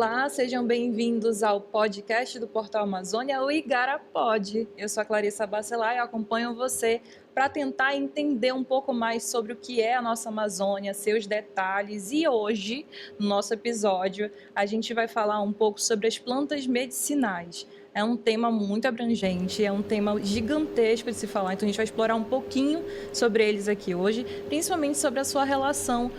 Olá, sejam bem-vindos ao podcast do Portal Amazônia, o Igarapod. Eu sou a Clarissa Bacelar e acompanho você para tentar entender um pouco mais sobre o que é a nossa Amazônia, seus detalhes. E hoje, no nosso episódio, a gente vai falar um pouco sobre as plantas medicinais. É um tema muito abrangente, é um tema gigantesco de se falar, então a gente vai explorar um pouquinho sobre eles aqui hoje, principalmente sobre a sua relação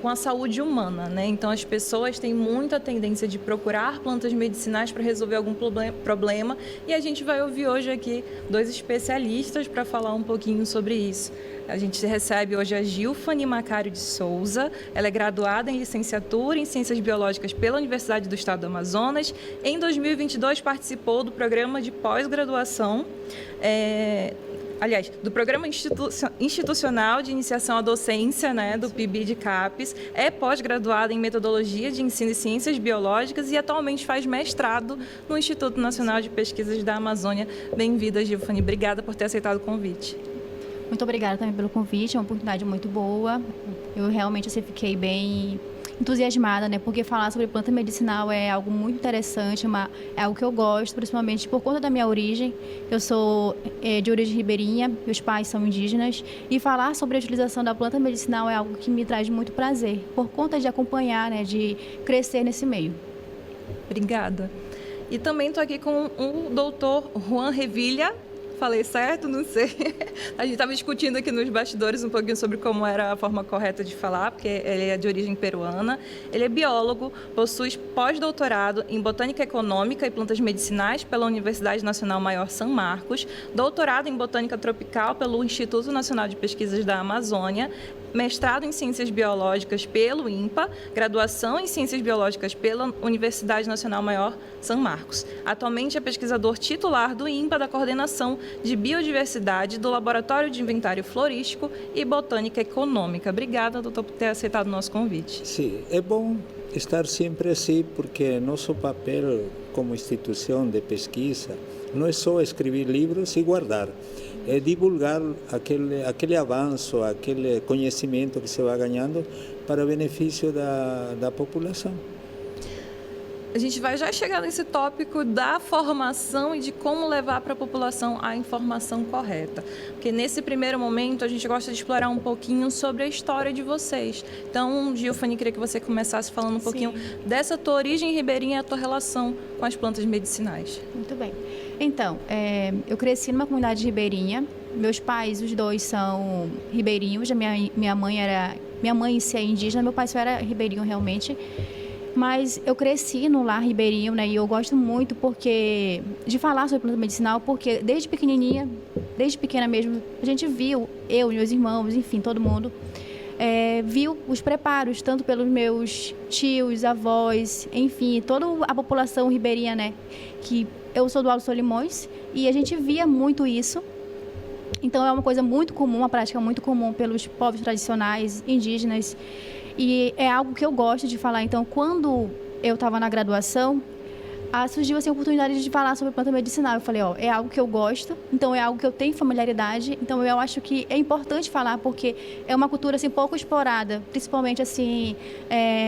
com a saúde humana, né? Então as pessoas têm muita tendência de procurar plantas medicinais para resolver algum problema e a gente vai ouvir hoje aqui dois especialistas para falar um pouquinho sobre isso. A gente recebe hoje a Gilfane Macário de Souza. Ela é graduada em licenciatura em Ciências Biológicas pela Universidade do Estado do Amazonas. Em 2022 participou do programa de pós-graduação, do Programa Institucional de Iniciação à Docência, né, do PIB de CAPES. É pós-graduada em Metodologia de Ensino e Ciências Biológicas e atualmente faz mestrado no Instituto Nacional de Pesquisas da Amazônia. Bem-vinda, Gilfane. Obrigada por ter aceitado o convite. Muito obrigada também pelo convite, é uma oportunidade muito boa. Eu realmente assim, fiquei bem entusiasmada, né? Porque falar sobre planta medicinal é algo muito interessante, é algo que eu gosto, principalmente por conta da minha origem. Eu sou de origem ribeirinha, meus pais são indígenas, e falar sobre a utilização da planta medicinal é algo que me traz muito prazer, por conta de acompanhar, né? De crescer nesse meio. Obrigada. E também estou aqui com o doutor Juan Revilla. Falei certo? Não sei. A gente estava discutindo aqui nos bastidores um pouquinho sobre como era a forma correta de falar, porque ele é de origem peruana. Ele é biólogo, possui pós-doutorado em Botânica Econômica e Plantas Medicinais pela Universidade Nacional Maior São Marcos, doutorado em Botânica Tropical pelo Instituto Nacional de Pesquisas da Amazônia, mestrado em Ciências Biológicas pelo INPA, graduação em Ciências Biológicas pela Universidade Nacional Maior São Marcos. Atualmente é pesquisador titular do INPA da Coordenação de Biodiversidade do Laboratório de Inventário Florístico e Botânica Econômica. Obrigada, doutor, por ter aceitado o nosso convite. Sim, é bom estar sempre assim, porque nosso papel como instituição de pesquisa não é só escrever livros e guardar, é divulgar aquele avanço, aquele conhecimento que se vai ganhando para benefício da população. A gente vai já chegar nesse tópico da formação e de como levar para a população a informação correta. Porque nesse primeiro momento a gente gosta de explorar um pouquinho sobre a história de vocês. Então, Gilfane, queria que você começasse falando um pouquinho dessa tua origem ribeirinha e a tua relação com as plantas medicinais. Muito bem. Então, eu cresci numa comunidade ribeirinha. Meus pais, os dois, são ribeirinhos. Minha mãe em si é indígena, meu pai só era ribeirinho realmente. Mas eu cresci no lar ribeirinho, né? E eu gosto muito de falar sobre planta medicinal, porque desde pequena mesmo, a gente viu, eu e meus irmãos, enfim, todo mundo, viu os preparos, tanto pelos meus tios, avós, enfim, toda a população ribeirinha, né? Que eu sou do Alto Solimões e a gente via muito isso. Então é uma coisa muito comum, uma prática muito comum pelos povos tradicionais, indígenas. E é algo que eu gosto de falar. Então, quando eu estava na graduação, surgiu assim, a oportunidade de falar sobre planta medicinal. Eu falei, é algo que eu gosto, então é algo que eu tenho familiaridade. Então, eu acho que é importante falar, porque é uma cultura assim, pouco explorada, principalmente assim,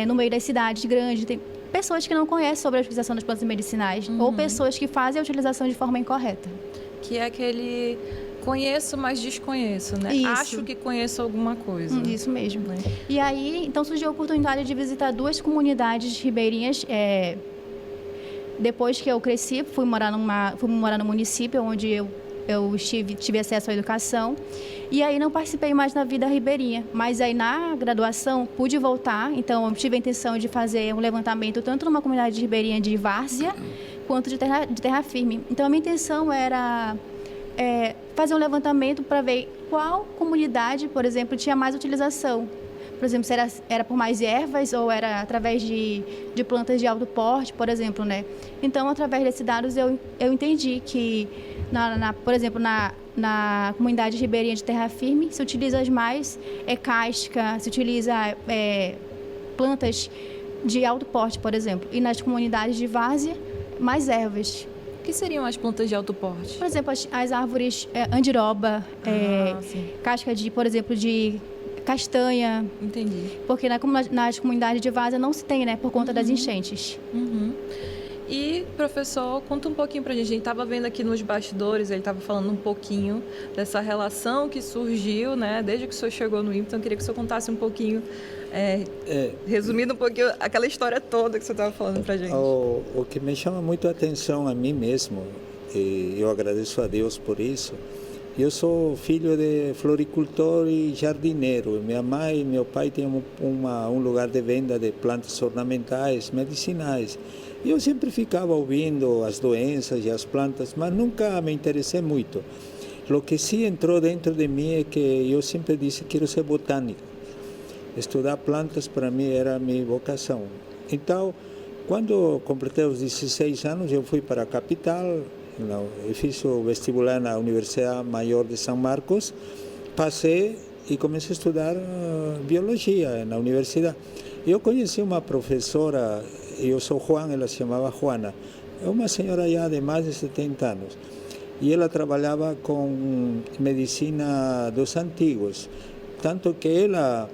no meio das cidades grandes. Tem pessoas que não conhecem sobre a utilização das plantas medicinais, ou pessoas que fazem a utilização de forma incorreta. Que é aquele... Conheço, mas desconheço, né? Isso. Acho que conheço alguma coisa. Isso mesmo. E aí, então, surgiu a oportunidade de visitar duas comunidades ribeirinhas. Depois que eu cresci, fui morar no município, onde eu tive acesso à educação. E aí, não participei mais da vida ribeirinha. Mas aí, na graduação, pude voltar. Então, eu tive a intenção de fazer um levantamento tanto numa comunidade ribeirinha de várzea, quanto de terra firme. Então, a minha intenção era... fazer um levantamento para ver qual comunidade, por exemplo, tinha mais utilização. Por exemplo, se era por mais ervas ou era através de plantas de alto porte, por exemplo, né? Então, através desses dados, eu entendi que, por exemplo, na comunidade ribeirinha de terra firme, se utiliza mais casca, se utiliza plantas de alto porte, por exemplo. E nas comunidades de várzea, mais ervas. O que seriam as plantas de alto porte? Por exemplo, as árvores andiroba, casca de, por exemplo, de castanha. Entendi. Porque nas comunidades de várzea não se tem, né? Por conta das enchentes. E, professor, conta um pouquinho pra gente. A gente estava vendo aqui nos bastidores, ele estava falando um pouquinho dessa relação que surgiu, né? Desde que o senhor chegou no IMPA. Então, eu queria que o senhor contasse um pouquinho, resumindo um pouquinho aquela história toda que o senhor estava falando pra gente. O que me chama muito a atenção a mim mesmo, e eu agradeço a Deus por isso, eu sou filho de floricultor e jardineiro. Minha mãe e meu pai tinham um lugar de venda de plantas ornamentais, medicinais. Eu sempre ficava ouvindo as doenças e as plantas, mas nunca me interessei muito. O que sim entrou dentro de mim é que eu sempre disse que quero ser botânico. Estudar plantas para mim era a minha vocação. Então, quando completei os 16 anos, eu fui para a capital, eu fiz o vestibular na Universidade Maior de São Marcos, passei e comecei a estudar biologia na universidade. Eu conheci uma professora, eu sou Juan, ela se chamava Juana, é uma senhora já de mais de 70 anos, e ela trabalhava com medicina dos antigos, tanto que ela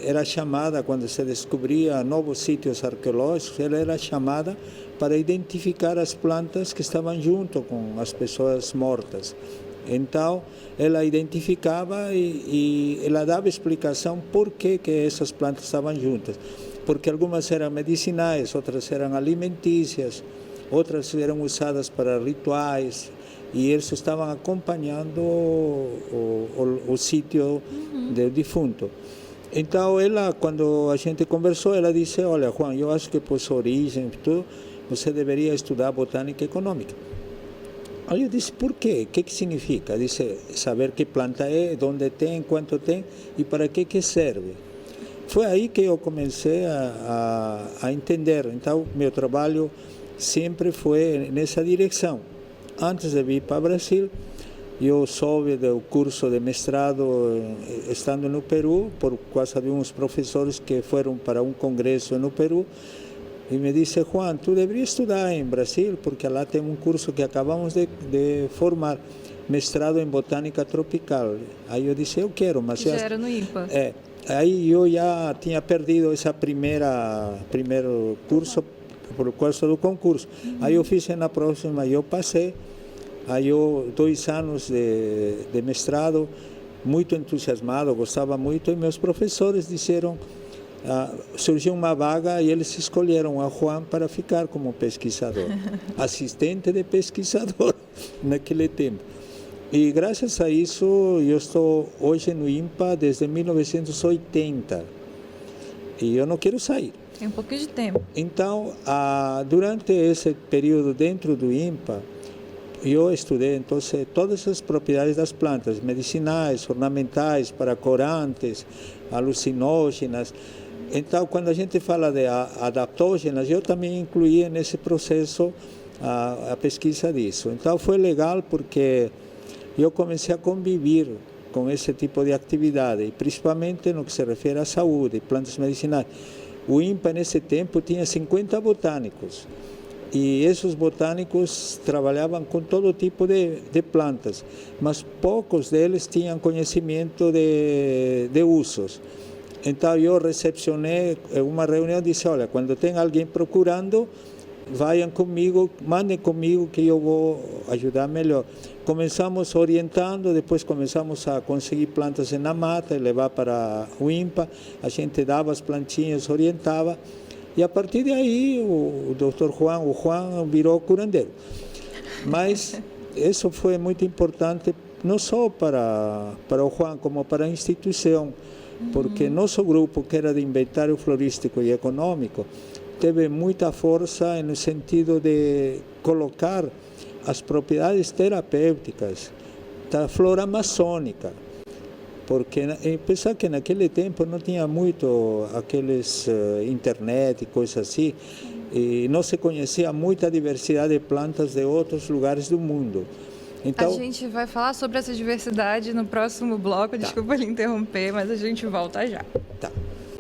era chamada, quando se descobria novos sítios arqueológicos, ela era chamada para identificar as plantas que estavam junto com as pessoas mortas. Então, ela identificava e ela dava explicação por que essas plantas estavam juntas. Porque algumas eram medicinais, outras eram alimentícias, outras eram usadas para rituais, e eles estavam acompanhando o sítio do defunto. Então, ela, quando a gente conversou, ela disse: olha, Juan, eu acho que por sua origem, você deveria estudar botânica econômica. Aí eu disse: por quê? O que significa? Disse: saber que planta é, onde tem, quanto tem e para que serve. Foi aí que eu comecei a entender. Então, meu trabalho sempre foi nessa direção. Antes de vir para o Brasil, eu soube do curso de mestrado estando no Peru, por causa de uns professores que foram para um congresso no Peru, e me disse: Juan, tu deverias estudar em Brasil, porque lá tem um curso que acabamos de formar, mestrado em botânica tropical. Aí eu disse: eu quero, mas... Já era no IMPA. Aí eu já tinha perdido esse primeiro curso por causa do concurso. Aí eu fiz na próxima, eu passei. Aí eu, 2 anos de mestrado, muito entusiasmado, gostava muito, e meus professores disseram, surgiu uma vaga e eles escolheram a Juan para ficar como pesquisador, assistente de pesquisador naquele tempo. E graças a isso eu estou hoje no IMPA desde 1980 e eu não quero sair. Tem um pouquinho de tempo. Então, durante esse período dentro do IMPA, eu estudei então todas as propriedades das plantas, medicinais, ornamentais, para corantes, alucinógenas. Então, quando a gente fala de adaptógenas, eu também incluía nesse processo a pesquisa disso. Então, foi legal porque eu comecei a conviver com esse tipo de atividade, principalmente no que se refere à saúde, plantas medicinais. O IMPA, nesse tempo, tinha 50 botânicos. E esses botânicos trabalhavam com todo tipo de plantas, mas poucos deles tinham conhecimento de usos. Então eu recepcionei uma reunião e disse: olha, quando tem alguém procurando, venham comigo, mandem comigo que eu vou ajudar melhor. Começamos orientando, depois começamos a conseguir plantas na mata e levar para o IMPA, a gente dava as plantinhas, orientava. E a partir daí o Dr. Juan, virou curandeiro. Mas isso foi muito importante, não só para o Juan, como para a instituição, porque nosso grupo, que era de inventário florístico e econômico, teve muita força no sentido de colocar as propriedades terapêuticas da flora amazônica. Porque pensar que naquele tempo não tinha muito aqueles internet e coisas assim, e não se conhecia muita diversidade de plantas de outros lugares do mundo. Então, a gente vai falar sobre essa diversidade no próximo bloco, desculpa lhe interromper, mas a gente volta já. Tá.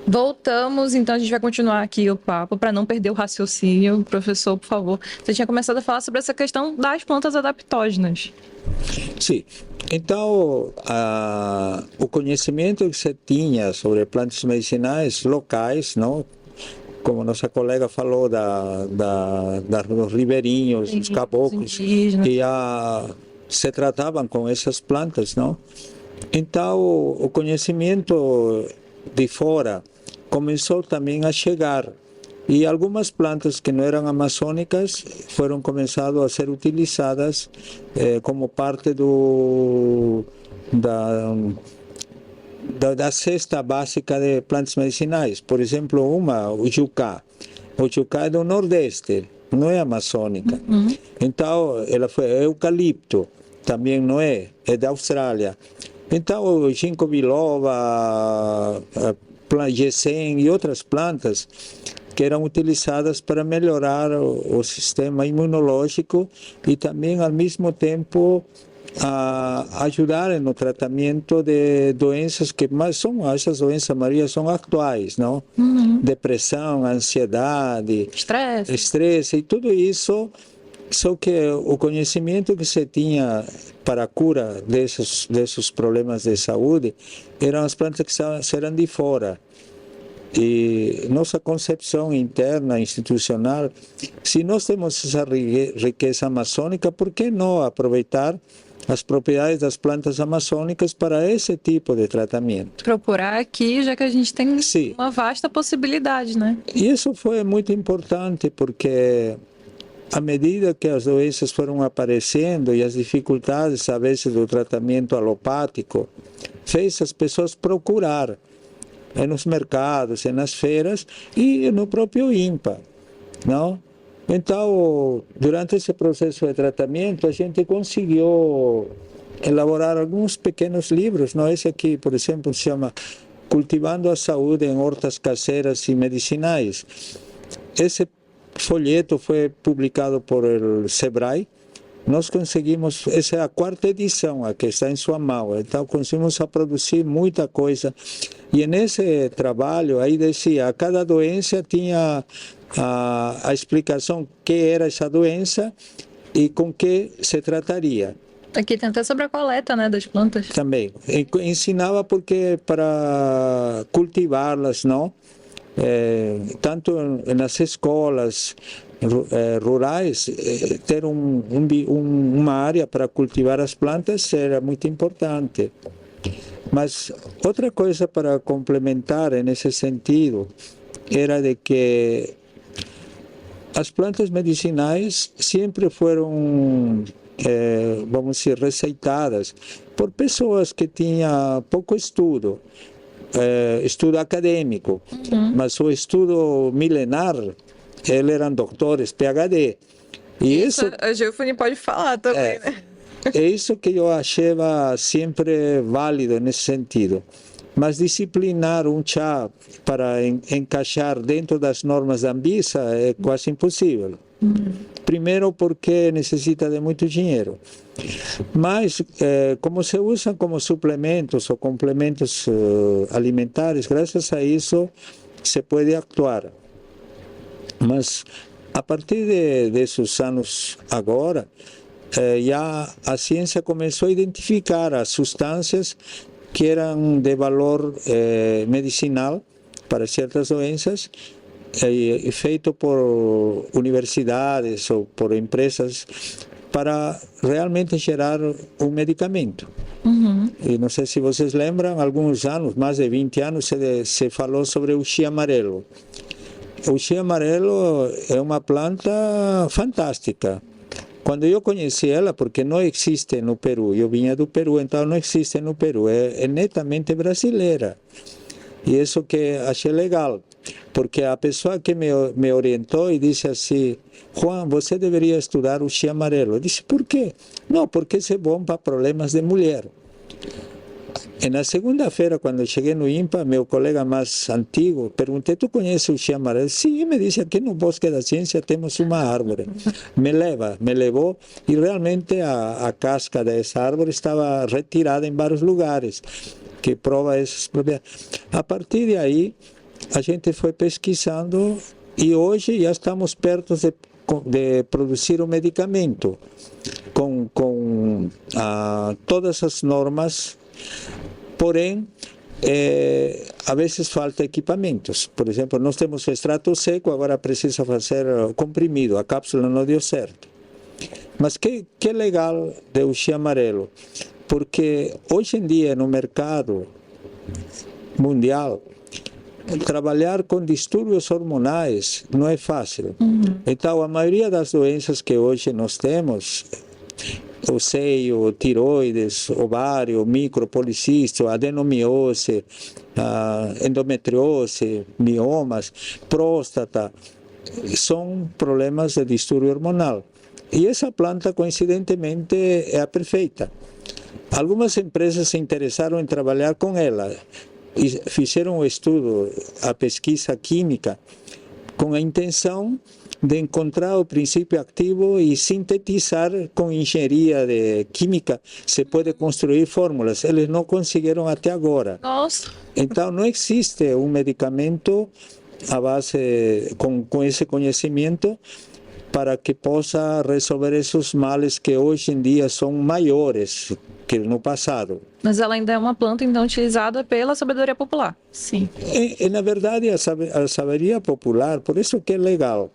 Voltamos, então a gente vai continuar aqui o papo para não perder o raciocínio. Professor, por favor, você tinha começado a falar sobre essa questão das plantas adaptógenas. Sim. Então, o conhecimento que se tinha sobre plantas medicinais locais, não? Como nossa colega falou dos ribeirinhos, os caboclos, que já se tratavam com essas plantas, não? Então, o conhecimento de fora começou também a chegar. E algumas plantas que não eram amazônicas foram começadas a ser utilizadas como parte da cesta básica de plantas medicinais. Por exemplo, o jucá. O jucá é do Nordeste, não é amazônica. Então, ela foi eucalipto, também não é da Austrália. Então, o ginkgo biloba, ginseng e outras plantas que eram utilizadas para melhorar o sistema imunológico e também, ao mesmo tempo, a ajudar no tratamento de doenças que mais são, essas doenças, Maria, são atuais, não? Depressão, ansiedade, estresse e tudo isso. Só que o conhecimento que se tinha para a cura desses problemas de saúde eram as plantas que eram de fora. E nossa concepção interna, institucional, se nós temos essa riqueza amazônica, por que não aproveitar as propriedades das plantas amazônicas para esse tipo de tratamento? Procurar aqui, já que a gente tem uma vasta possibilidade, né? E isso foi muito importante, porque à medida que as doenças foram aparecendo e as dificuldades, às vezes, do tratamento alopático, fez as pessoas procurar nos mercados, nas feiras e no próprio INPA, não? Então, durante esse processo de tratamento, a gente conseguiu elaborar alguns pequenos livros, não? Esse aqui, por exemplo, se chama Cultivando a Saúde em Hortas Caseiras e Medicinais. Esse folheto foi publicado por el Sebrae. Nós conseguimos, essa é a 4ª edição, a que está em sua mão, então conseguimos a produzir muita coisa. E nesse trabalho, aí dizia, cada doença tinha a explicação que era essa doença e com que se trataria. Aqui tem até sobre a coleta, né, das plantas. Também. Ensinava porque para cultivá-las, não? Tanto nas escolas rurais, ter uma área para cultivar as plantas era muito importante. Mas outra coisa para complementar nesse sentido era de que as plantas medicinais sempre foram, vamos dizer, receitadas por pessoas que tinham pouco estudo acadêmico, mas o estudo milenar, eles eram doutores, PhD. E isso a Geofone pode falar também, né? É isso que eu achava sempre válido nesse sentido. Mas disciplinar um chá para encaixar dentro das normas da Anvisa é quase impossível. Primeiro porque necessita de muito dinheiro. Mas, como se usa como suplementos ou complementos alimentares, graças a isso se pode actuar. Mas, a partir desses anos agora, já a ciência começou a identificar as substâncias que eram de valor medicinal para certas doenças, feito por universidades ou por empresas para realmente gerar um medicamento. E não sei se vocês lembram, há alguns anos, mais de 20 anos, se falou sobre o chia amarelo. O chia amarelo é uma planta fantástica. Quando eu conheci ela, porque não existe no Peru, eu vinha do Peru, então não existe no Peru, é netamente brasileira. E isso que achei legal, porque a pessoa que me orientou e disse assim, Juan, você deveria estudar o chia amarelo. Eu disse, por quê? Não, porque isso é bom para problemas de mulher. E na segunda-feira, quando eu cheguei no INPA, meu colega mais antigo, perguntei, tu conhece o chia amarelo? Sim, me disse, aqui no Bosque da Ciência temos uma árvore. Me levou, e realmente a casca dessa árvore estava retirada em vários lugares, que prova essas propriedades. A partir de aí, a gente foi pesquisando e hoje já estamos perto de produzir um medicamento com todas as normas porém, a vezes falta equipamentos. Por exemplo, nós temos o extrato seco, agora precisa fazer comprimido, a cápsula não deu certo. Mas que legal de uxi amarelo, porque hoje em dia no mercado mundial, trabalhar com distúrbios hormonais não é fácil. Então, a maioria das doenças que hoje nós temos, o seio, tiroides, ovário, micropolicístio, adenomiose, endometriose, miomas, próstata, são problemas de distúrbio hormonal. E essa planta, coincidentemente, é a perfeita. Algumas empresas se interessaram em trabalhar com ela e fizeram um estudo, a pesquisa química, com a intenção de encontrar o princípio ativo e sintetizar com engenharia química, se pode construir fórmulas. Eles não conseguiram até agora. Nossa. Então, não existe um medicamento à base, com esse conhecimento, para que possa resolver esses males que hoje em dia são maiores que no passado. Mas ela ainda é uma planta, então, utilizada pela sabedoria popular. Sim. E na verdade, a sabedoria popular, por isso que é legal.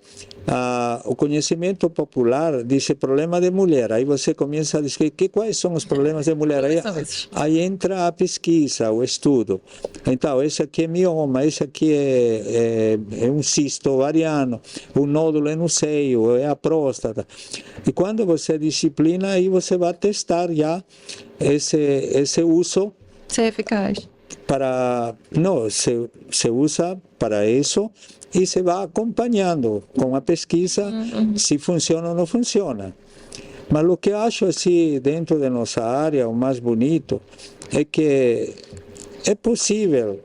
O conhecimento popular diz problema de mulher. Aí você começa a dizer quais são os problemas de mulher. Aí entra a pesquisa, o estudo. Então, esse aqui é mioma, esse aqui é um cisto ovariano, um nódulo é no seio, é a próstata. E quando você disciplina, aí você vai testar já esse uso. Ser eficaz. Não, se usa para isso e se vai acompanhando com a pesquisa se funciona ou não funciona. Mas o que eu acho assim, dentro da nossa área, o mais bonito, é que é possível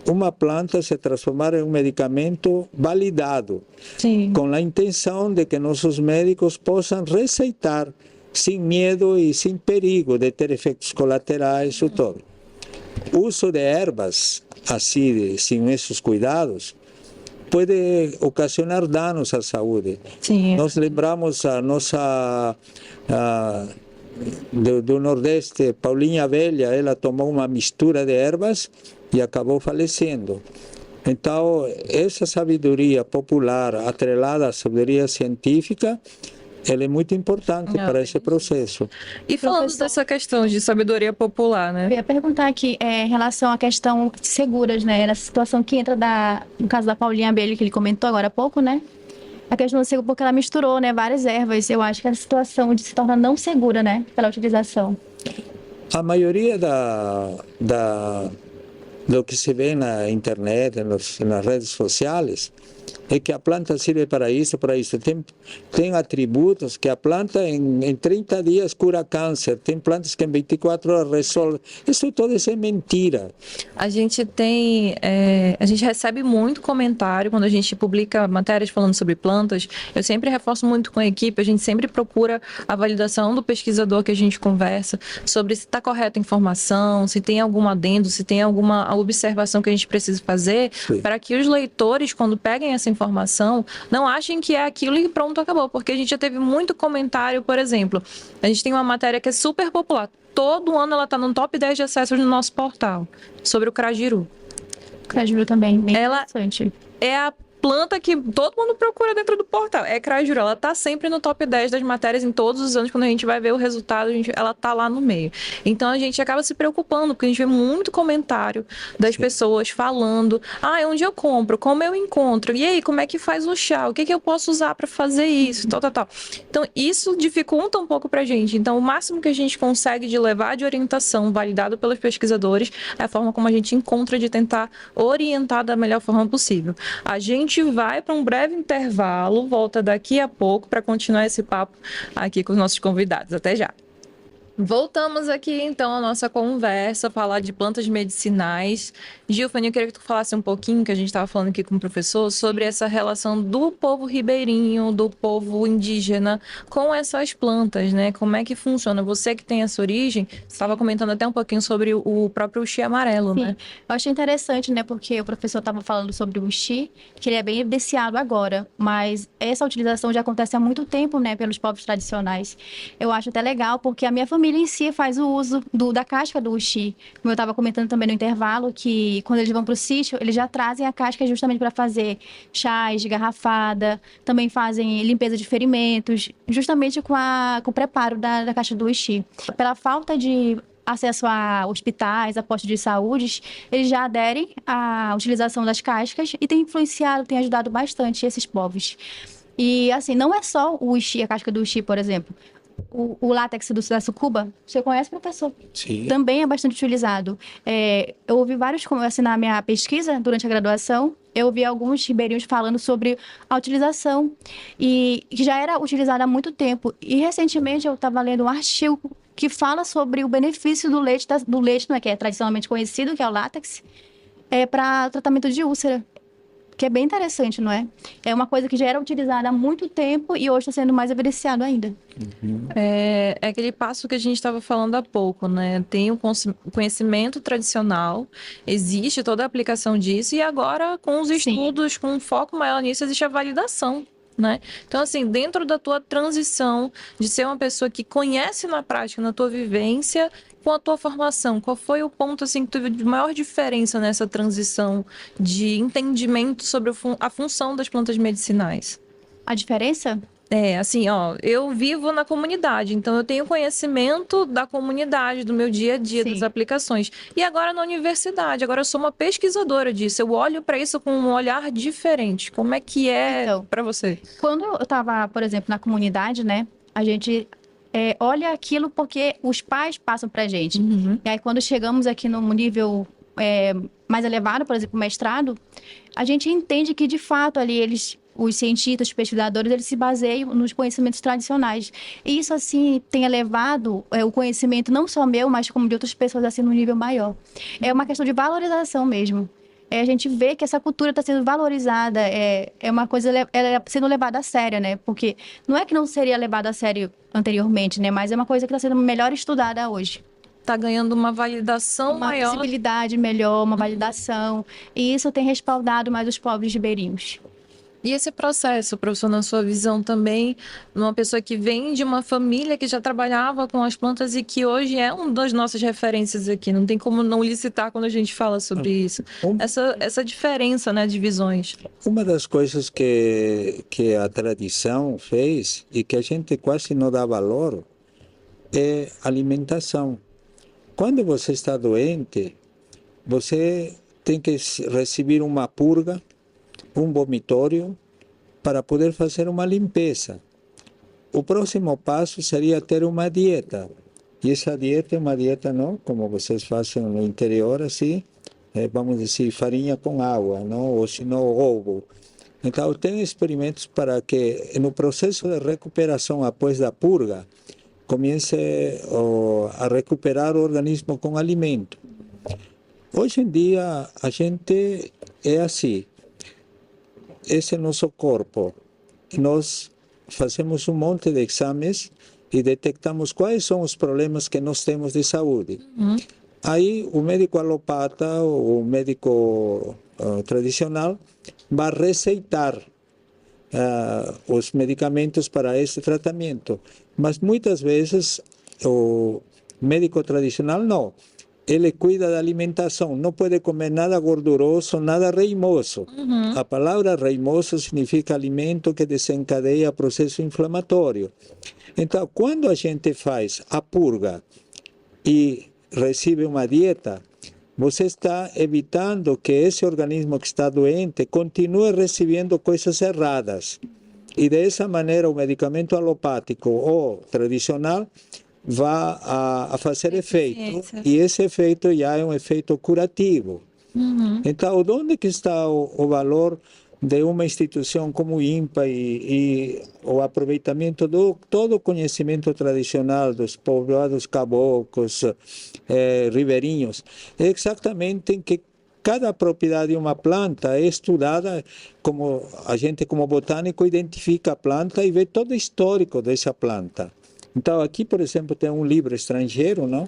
uma planta se transformar em um medicamento validado, Sim. com a intenção de que nossos médicos possam receitar sem medo e sem perigo de ter efeitos colaterais e todo. O uso de ervas, assim, sem esses cuidados, pode ocasionar danos à saúde. Sim. Nós lembramos a nossa do Nordeste, Paulinha Velha, ela tomou uma mistura de ervas e acabou falecendo. Então, essa sabedoria popular atrelada à sabedoria científica, ela é muito importante para esse processo. E falando dessa questão de sabedoria popular, né? Eu ia perguntar aqui, em relação à questão de seguras, né? Nessa situação que entra no caso da Paulinha Abelha, que ele comentou agora há pouco, né? A questão do seguro, porque ela misturou, né, várias ervas. Eu acho que a situação se torna não segura, né? Pela utilização. A maioria do que se vê na internet, nas redes sociais, é que a planta serve para isso, para isso. Tem atributos que a planta em 30 dias cura câncer, tem plantas que em 24 horas resolve. Isso tudo é mentira. A gente recebe muito comentário quando a gente publica matérias falando sobre plantas. Eu sempre reforço muito com a equipe, a gente sempre procura a validação do pesquisador que a gente conversa sobre se está correta a informação, se tem algum adendo, se tem alguma observação que a gente precisa fazer, para que os leitores, quando peguem essa informação, não achem que é aquilo e pronto, acabou. Porque a gente já teve muito comentário, por exemplo, a gente tem uma matéria que é super popular. Todo ano ela está no top 10 de acessos no nosso portal, sobre o crajiru. O crajiru também, bem interessante. É a planta que todo mundo procura dentro do portal. É crajiru, ela tá sempre no top 10 das matérias em todos os anos. Quando a gente vai ver o resultado, ela tá lá no meio. Então a gente acaba se preocupando, porque a gente vê muito comentário das pessoas falando: onde eu compro? Como eu encontro? E aí, como é que faz o chá? O que eu posso usar para fazer isso? Tal. Então isso dificulta um pouco pra gente. Então o máximo que a gente consegue de levar de orientação validado pelos pesquisadores é a forma como a gente encontra de tentar orientar da melhor forma possível. A gente vai para um breve intervalo, volta daqui a pouco para continuar esse papo aqui com os nossos convidados. Até já! Voltamos aqui, então, à nossa conversa, falar de plantas medicinais. Gilfane, eu queria que tu falasse um pouquinho, que a gente estava falando aqui com o professor, sobre essa relação do povo ribeirinho, do povo indígena, com essas plantas, né? Como é que funciona? Você que tem essa origem, estava comentando até um pouquinho sobre o próprio uxi amarelo, Sim. né? Eu achei interessante, né? Porque o professor estava falando sobre o uxi, que ele é bem evidenciado agora, mas essa utilização já acontece há muito tempo, né? Pelos povos tradicionais. Eu acho até legal, porque a minha família família em si faz o uso da casca do uxi. Como eu estava comentando também no intervalo, que quando eles vão para o sítio, eles já trazem a casca justamente para fazer chás de garrafada, também fazem limpeza de ferimentos, justamente com o preparo da casca do uxi. Pela falta de acesso a hospitais, a postos de saúde, eles já aderem à utilização das cascas e tem influenciado, tem ajudado bastante esses povos. E, assim, não é só o uxi, a casca do uxi, por exemplo. O látex da sucuba, você conhece, professor? Sim. Também é bastante utilizado. Eu ouvi vários, assim, na minha pesquisa, durante a graduação, eu ouvi alguns ribeirinhos falando sobre a utilização, e que já era utilizada há muito tempo. E, recentemente, eu estava lendo um artigo que fala sobre o benefício do leite, não é, que é tradicionalmente conhecido, que é o látex, para tratamento de úlcera. Que é bem interessante, não é? É uma coisa que já era utilizada há muito tempo e hoje está sendo mais evidenciado ainda. É aquele passo que a gente estava falando há pouco, né? Tem o conhecimento tradicional, existe toda a aplicação disso, e agora, com os estudos, com um foco maior nisso, existe a validação, né? Então, assim, dentro da tua transição de ser uma pessoa que conhece na prática, na tua vivência, com a tua formação, qual foi o ponto, assim, que teve de maior diferença nessa transição de entendimento sobre a função das plantas medicinais? A diferença? Assim, ó, eu vivo na comunidade, então eu tenho conhecimento da comunidade, do meu dia a dia, das aplicações. E agora na universidade, agora eu sou uma pesquisadora disso, eu olho para isso com um olhar diferente. Como é que é para você? Quando eu estava, por exemplo, na comunidade, né, a gente olha aquilo porque os pais passam para a gente. E aí, quando chegamos aqui no nível mais elevado, por exemplo, mestrado, a gente entende que, de fato, ali os cientistas, os pesquisadores, eles se baseiam nos conhecimentos tradicionais. E isso, assim, tem elevado o conhecimento, não só meu, mas como de outras pessoas, assim, num nível maior. É uma questão de valorização mesmo. A gente vê que essa cultura está sendo valorizada, é uma coisa sendo levada a sério, né? Porque não é que não seria levada a sério anteriormente, né? Mas é uma coisa que está sendo melhor estudada hoje. Está ganhando uma validação maior. Uma visibilidade melhor, uma validação. E isso tem respaldado mais os povos ribeirinhos. E esse processo, professor, na sua visão também, uma pessoa que vem de uma família que já trabalhava com as plantas e que hoje é uma das nossas referências aqui, não tem como não licitar quando a gente fala sobre isso. Essa diferença, né, de visões. Uma das coisas que a tradição fez e que a gente quase não dá valor é alimentação. Quando você está doente, você tem que receber uma purga, um vomitório, para poder fazer uma limpeza. O próximo passo seria ter uma dieta. E essa dieta é uma dieta, não, como vocês fazem no interior, assim, vamos dizer, farinha com água, não, ou se não, ovo. Então, tem experimentos para que, no processo de recuperação após da purga, comece a recuperar o organismo com alimento. Hoje em dia, a gente é assim. Esse é nosso corpo. Nós fazemos um monte de exames e detectamos quais são os problemas que nós temos de saúde. Aí o médico alopata, o médico tradicional, vai receitar os medicamentos para esse tratamento. Mas muitas vezes o médico tradicional não. Ele cuida da alimentação, não pode comer nada gorduroso, nada reimoso. A palavra reimoso significa alimento que desencadeia processo inflamatório. Então, quando a gente faz a purga e recebe uma dieta, você está evitando que esse organismo que está doente continue recebendo coisas erradas. E dessa maneira o medicamento alopático ou tradicional vai a fazer efeito, e esse efeito já é um efeito curativo. Então, onde que está o valor de uma instituição como o INPA e o aproveitamento do todo o conhecimento tradicional dos povoados caboclos, ribeirinhos? É exatamente em que cada propriedade de uma planta é estudada, como a gente como botânico identifica a planta e vê todo o histórico dessa planta. Então, aqui, por exemplo, tem um livro estrangeiro, não?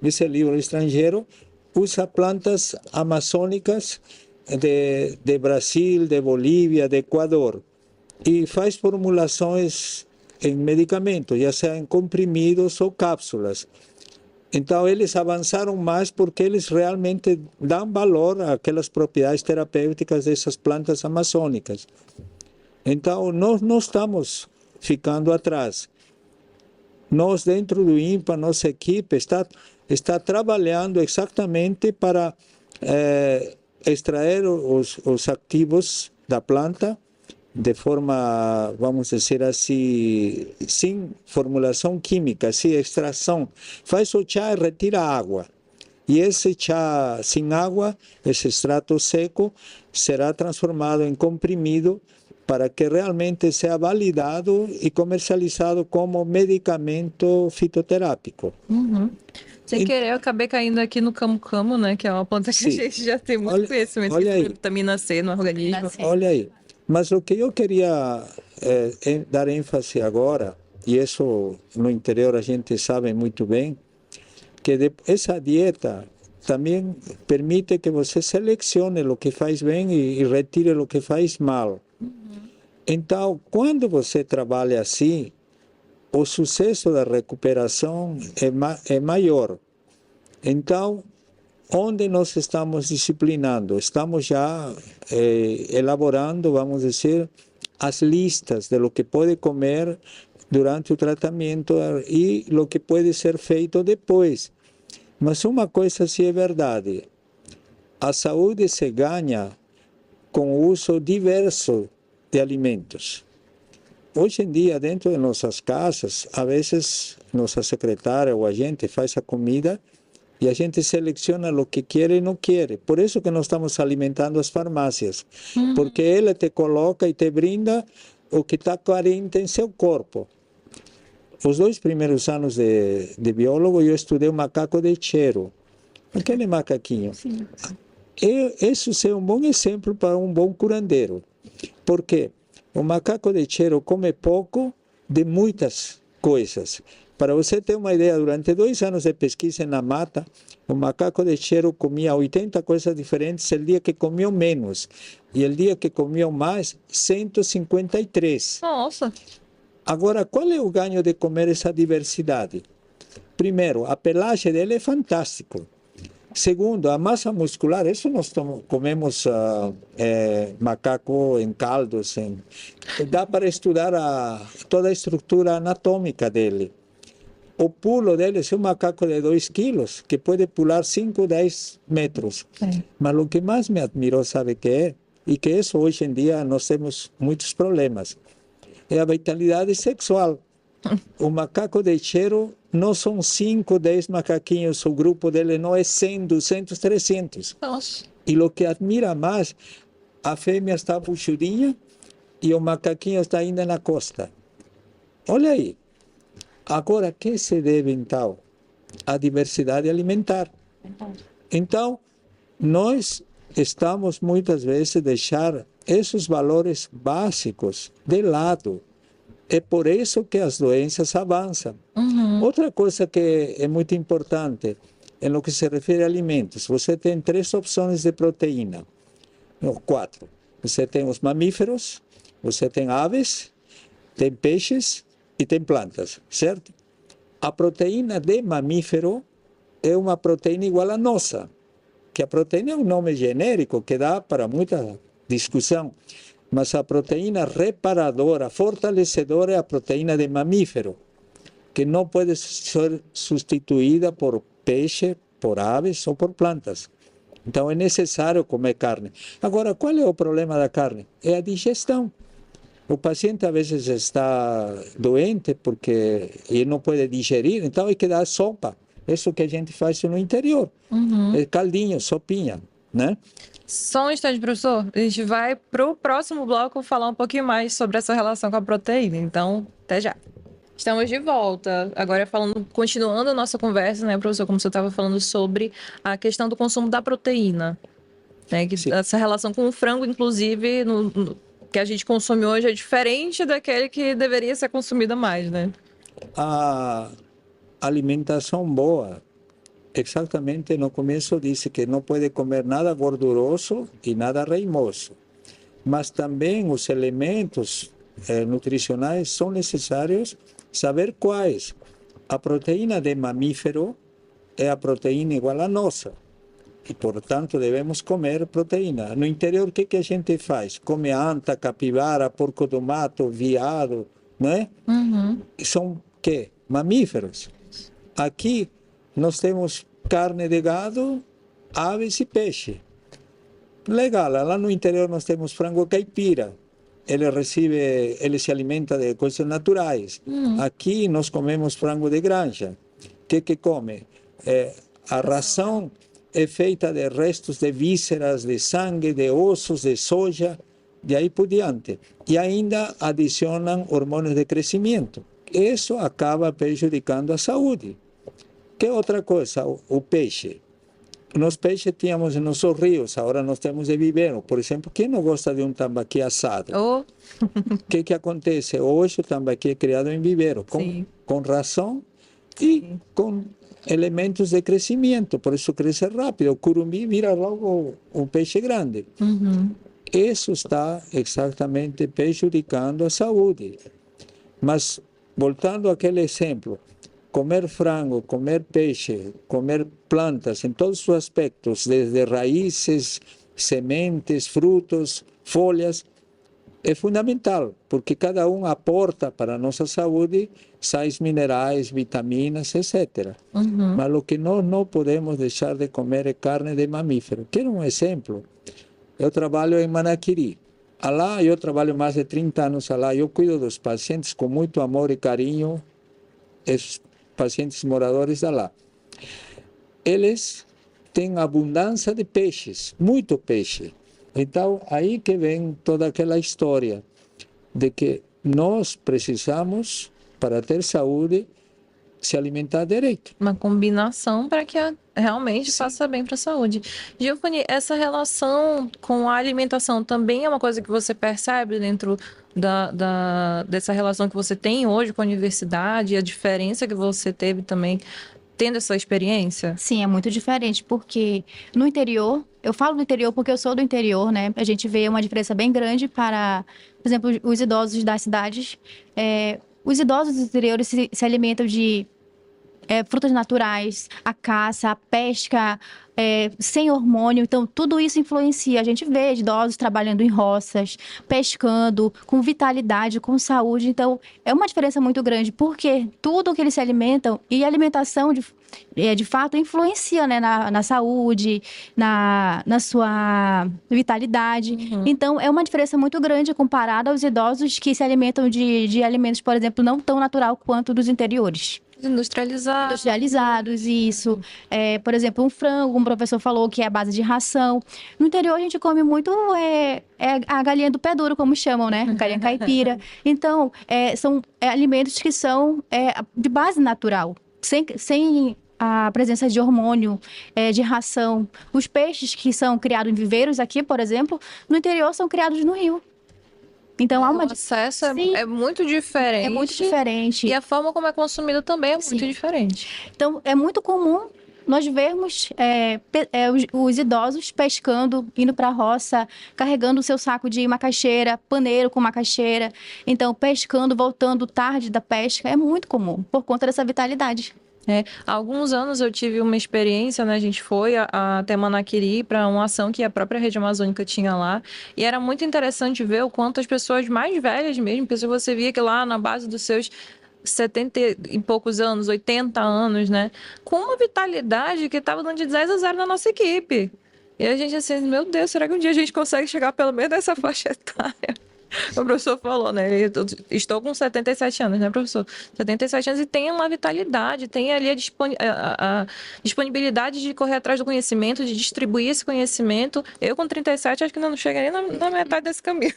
Esse livro estrangeiro usa plantas amazônicas de Brasil, de Bolívia, de Equador, e faz formulações em medicamentos, já seja em comprimidos ou cápsulas. Então, eles avançaram mais porque eles realmente dão valor àquelas propriedades terapêuticas dessas plantas amazônicas. Então, nós não estamos ficando atrás. Nós, dentro do INPA, nossa equipe está trabalhando exatamente para extrair os ativos da planta de forma, vamos dizer assim, sem formulação química, sem extração. Faz o chá e retira a água. E esse chá sem água, esse extrato seco, será transformado em comprimido para que realmente seja validado e comercializado como medicamento fitoterápico. Sem querer, eu acabei caindo aqui no camu-camu, né? Que é uma planta que a gente já tem muito conhecimento de vitamina C no organismo. Olha aí. Mas o que eu queria dar ênfase agora, e isso no interior a gente sabe muito bem, que essa dieta também permite que você selecione o que faz bem e retire o que faz mal. Então, quando você trabalha assim, o sucesso da recuperação é maior. Então, onde nós estamos disciplinando? Estamos já elaborando, vamos dizer, as listas de lo que pode comer durante o tratamento e lo que pode ser feito depois. Mas uma coisa sim é verdade, a saúde se ganha com o uso diverso de alimentos. Hoje em dia, dentro de nossas casas, a vezes nossa secretária ou a gente faz a comida e a gente seleciona o que quer e não quer. Por isso que nós estamos alimentando as farmácias, porque ela te coloca e te brinda o que está carente em seu corpo. Os 2 primeiros anos de biólogo, eu estudei o macaco de cheiro, aquele macaquinho. Sim. Isso é um bom exemplo para um bom curandeiro. Por quê? O macaco de cheiro come pouco de muitas coisas. Para você ter uma ideia, durante 2 anos de pesquisa na mata, o macaco de cheiro comia 80 coisas diferentes, el dia que comeu menos. E el dia que comeu mais, 153. Nossa! Agora, qual é o ganho de comer essa diversidade? Primeiro, a pelagem dele é fantástico. Segundo, a massa muscular, isso nós comemos macaco em caldos. Dá para estudar toda a estrutura anatômica dele. O pulo dele é um macaco de 2 quilos, que pode pular 5, 10 metros. Mas o que mais me admirou, sabe o que é? E que isso hoje em dia nós temos muitos problemas. É a vitalidade sexual. O macaco de cheiro não são 5, 10 macaquinhos, o grupo dele não é 100, 200, 300. Nossa! E o que admira mais, a fêmea está buchudinha e o macaquinho está ainda na costa. Olha aí. Agora, a que se deve então? A diversidade alimentar. Então, nós estamos muitas vezes deixar esses valores básicos de lado. É por isso que as doenças avançam. Outra coisa que é muito importante, em no que se refere a alimentos, você tem 3 opções de proteína. Não, 4. Você tem os mamíferos, você tem aves, tem peixes e tem plantas, certo? A proteína de mamífero é uma proteína igual à nossa, que a proteína é um nome genérico que dá para muita discussão. Mas a proteína reparadora, fortalecedora é a proteína de mamífero, que não pode ser substituída por peixe, por aves ou por plantas. Então é necessário comer carne. Agora, qual é o problema da carne? É a digestão. O paciente às vezes está doente porque ele não pode digerir, então hay que dar sopa. Isso que a gente faz no interior. É caldinho, sopinha, né? Só um instante, professor. A gente vai para o próximo bloco falar um pouquinho mais sobre essa relação com a proteína. Então, até já. Estamos de volta. Agora continuando a nossa conversa, né, professor, como você estava falando sobre a questão do consumo da proteína. Né, essa relação com o frango, inclusive, que a gente consome hoje é diferente daquele que deveria ser consumido mais, né? A alimentação boa, exatamente no começo disse que não pode comer nada gorduroso e nada reimoso. Mas também os elementos nutricionais, são necessários saber quais. A proteína de mamífero é a proteína igual à nossa. E, portanto, devemos comer proteína. No interior, o que a gente faz? Come anta, capivara, porco do mato, veado, não é? São que? Mamíferos. Aqui, nós temos carne de gado, aves e peixe. Legal, lá no interior nós temos frango caipira. Ele se alimenta de coisas naturais. Aqui nós comemos frango de granja. O que come? A ração é feita de restos de vísceras, de sangue, de ossos, de soja, de aí por diante. E ainda adicionam hormônios de crescimento. Isso acaba prejudicando a saúde. Que outra coisa? O peixe. Nós peixes tínhamos em nossos rios, agora nós temos de viveiro. Por exemplo, quem não gosta de um tambaqui assado? O que acontece? Hoje o tambaqui é criado em viveiro, com ração e com elementos de crescimento, por isso cresce rápido. O curumim vira logo um peixe grande. Isso está exatamente prejudicando a saúde. Mas, voltando àquele exemplo, comer frango, comer peixe, comer plantas em todos os aspectos, desde raízes, sementes, frutos, folhas, é fundamental, porque cada um aporta para a nossa saúde sais minerais, vitaminas, etc. Mas o que nós não podemos deixar de comer é carne de mamífero. Quero um exemplo. Eu trabalho em Manaquiri. Lá eu trabalho mais de 30 anos lá. Eu cuido dos pacientes com muito amor e carinho, os pacientes moradores de lá. Eles têm abundância de peixes, muito peixe. Então, aí que vem toda aquela história de que nós precisamos, para ter saúde, se alimentar direito. Uma combinação para que realmente faça bem para a saúde. Giovanni, essa relação com a alimentação também é uma coisa que você percebe dentro dessa relação que você tem hoje com a universidade, e a diferença que você teve também tendo essa experiência? Sim, é muito diferente, porque no interior, eu falo do interior porque eu sou do interior, né? A gente vê uma diferença bem grande para, por exemplo, os idosos das cidades. Os idosos dos interiores se alimentam de frutas naturais, a caça, a pesca, sem hormônio. Então, tudo isso influencia. A gente vê idosos trabalhando em roças, pescando, com vitalidade, com saúde. Então, é uma diferença muito grande, porque tudo que eles se alimentam, e a alimentação, de fato, influencia, né, na saúde, na sua vitalidade. Então, é uma diferença muito grande comparada aos idosos que se alimentam de alimentos, por exemplo, não tão natural quanto dos interiores. Industrializados, isso. Por exemplo, um frango, um professor falou que é a base de ração. No interior, a gente come muito a galinha do pé duro, como chamam, né? Galinha caipira. Então, são alimentos que são de base natural, sem a presença de hormônio, de ração. Os peixes que são criados em viveiros aqui, por exemplo, no interior são criados no rio. Então, o acesso é muito diferente. É muito diferente. E a forma como é consumido também é muito diferente. Então, é muito comum nós vermos os idosos pescando, indo para a roça, carregando o seu saco de macaxeira, paneiro com macaxeira. Então, pescando, voltando tarde da pesca, é muito comum, por conta dessa vitalidade. Há alguns anos eu tive uma experiência, né? A gente foi até Manaquiri para uma ação que a própria Rede Amazônica tinha lá, e era muito interessante ver o quanto as pessoas mais velhas mesmo, porque você via que lá na base dos seus 70 e poucos anos, 80 anos, né? Com uma vitalidade que estava dando de 10-0 na nossa equipe. E a gente assim, meu Deus, será que um dia a gente consegue chegar pelo menos nessa faixa etária? O professor falou, né? Eu estou com 77 anos, né, professor? 77 anos e tem uma vitalidade, tem ali a disponibilidade de correr atrás do conhecimento, de distribuir esse conhecimento. Eu, com 37, acho que não chegaria na metade desse caminho.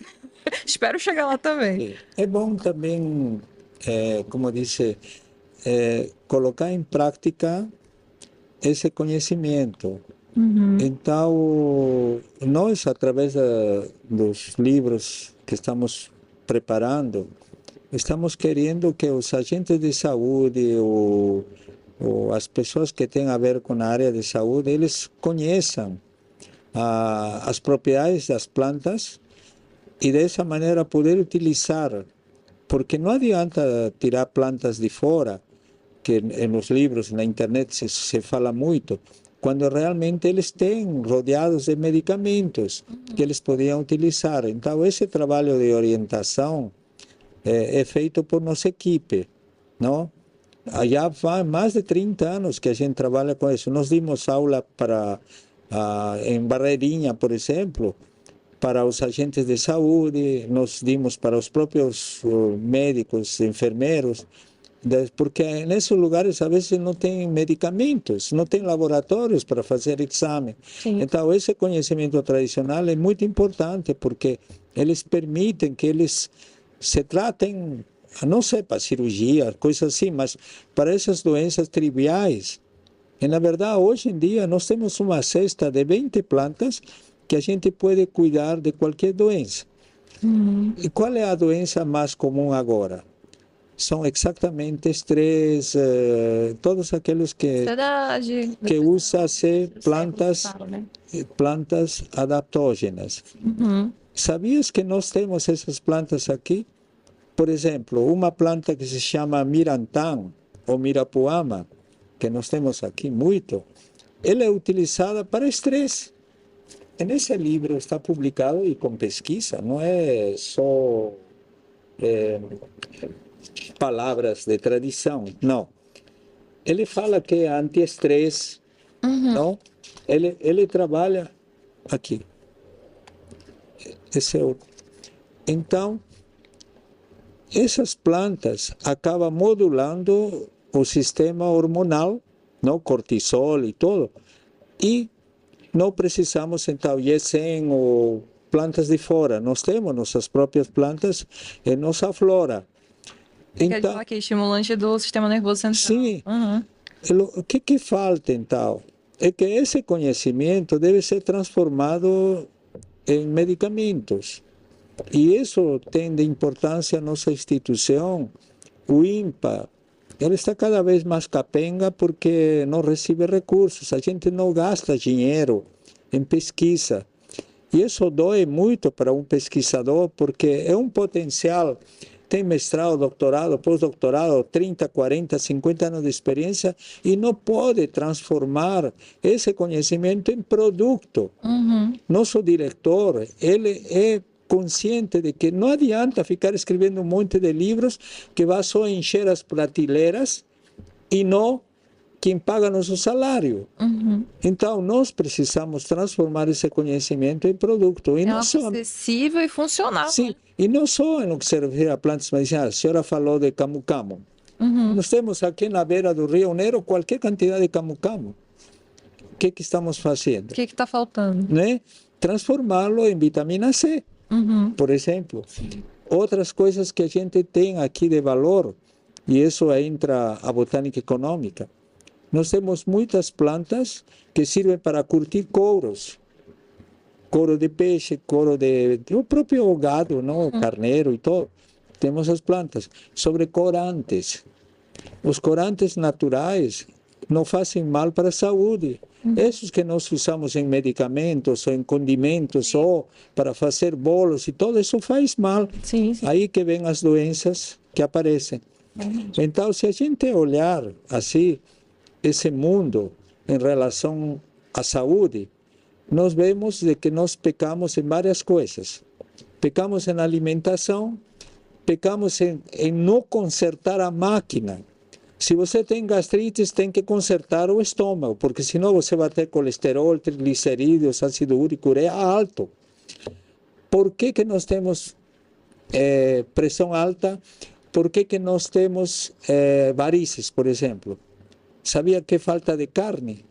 Espero chegar lá também. É bom também, como disse, colocar em prática esse conhecimento. Então, nós, através dos livros que estamos preparando, estamos querendo que os agentes de saúde ou as pessoas que têm a ver com a área de saúde, eles conheçam as propriedades das plantas e dessa maneira poder utilizar, porque não adianta tirar plantas de fora, que nos livros, na internet se fala muito, quando realmente eles têm rodeados de medicamentos que eles podiam utilizar. Então, esse trabalho de orientação é feito por nossa equipe, não? Já há mais de 30 anos que a gente trabalha com isso. Nós dimos aula em Barreirinha, por exemplo, para os agentes de saúde, nós dimos para os próprios médicos, enfermeiros, porque nesses lugares às vezes não tem medicamentos, não tem laboratórios para fazer exame. Sim. Então, esse conhecimento tradicional é muito importante, porque eles permitem que eles se tratem, não sei, para cirurgia, coisas assim, mas para essas doenças triviais. E, na verdade, hoje em dia, nós temos uma cesta de 20 plantas que a gente pode cuidar de qualquer doença. E qual é a doença mais comum agora? São exatamente estresse, todos aqueles que usam-se plantas adaptógenas. Sabias que nós temos essas plantas aqui? Por exemplo, uma planta que se chama Mirantã ou Mirapuama, que nós temos aqui muito, ela é utilizada para estresse. E nesse livro está publicado e com pesquisa, não é só palavras de tradição, não. Ele fala que é anti-estresse, não? Ele trabalha aqui. Esse é outro. Então, essas plantas acabam modulando o sistema hormonal, não, cortisol e tudo, e não precisamos então ginseng ou plantas de fora. Nós temos nossas próprias plantas em nossa flora. Então, aqui, estimulante do sistema nervoso central. Sim. O que falta então? É que esse conhecimento deve ser transformado em medicamentos. E isso tem de importância a nossa instituição, o INPA. Ela está cada vez mais capenga porque não recebe recursos. A gente não gasta dinheiro em pesquisa. E isso dói muito para um pesquisador, porque é um potencial. Tem mestrado, doutorado, pós-doutorado, 30, 40, 50 anos de experiência e não pode transformar esse conhecimento em produto. Nosso diretor, ele é consciente de que não adianta ficar escrevendo um monte de livros que vai só encher as prateleiras e não quem paga nosso salário. Então, nós precisamos transformar esse conhecimento em produto. E não só acessível e funcional. Sim, né? E não só no que se refere a plantas medicinais. A senhora falou de camu-camu. Nós temos aqui na beira do Rio Negro qualquer quantidade de camu-camu. O que estamos fazendo? O que está faltando? Né? Transformá-lo em vitamina C, por exemplo. Outras coisas que a gente tem aqui de valor, e isso entra a botânica econômica. Nós temos muitas plantas que servem para curtir couros. Couro de peixe, o próprio gado, não? Carneiro e todo. Temos as plantas. Sobre corantes. Os corantes naturais não fazem mal para a saúde. Esses que nós usamos em medicamentos, ou em condimentos, ou para fazer bolos e todo, isso faz mal. Sim. Aí que vem as doenças que aparecem. Então, se a gente olhar assim, esse mundo em relação à saúde, nós vemos de que nós pecamos em várias coisas. Pecamos em alimentação, pecamos em não consertar a máquina. Se você tem gastrite, tem que consertar o estômago, porque senão você vai ter colesterol, triglicerídeos, ácido úrico, ureia alto. Por que nós temos pressão alta? Por que nós temos varizes, por exemplo? Sabia que falta de carne?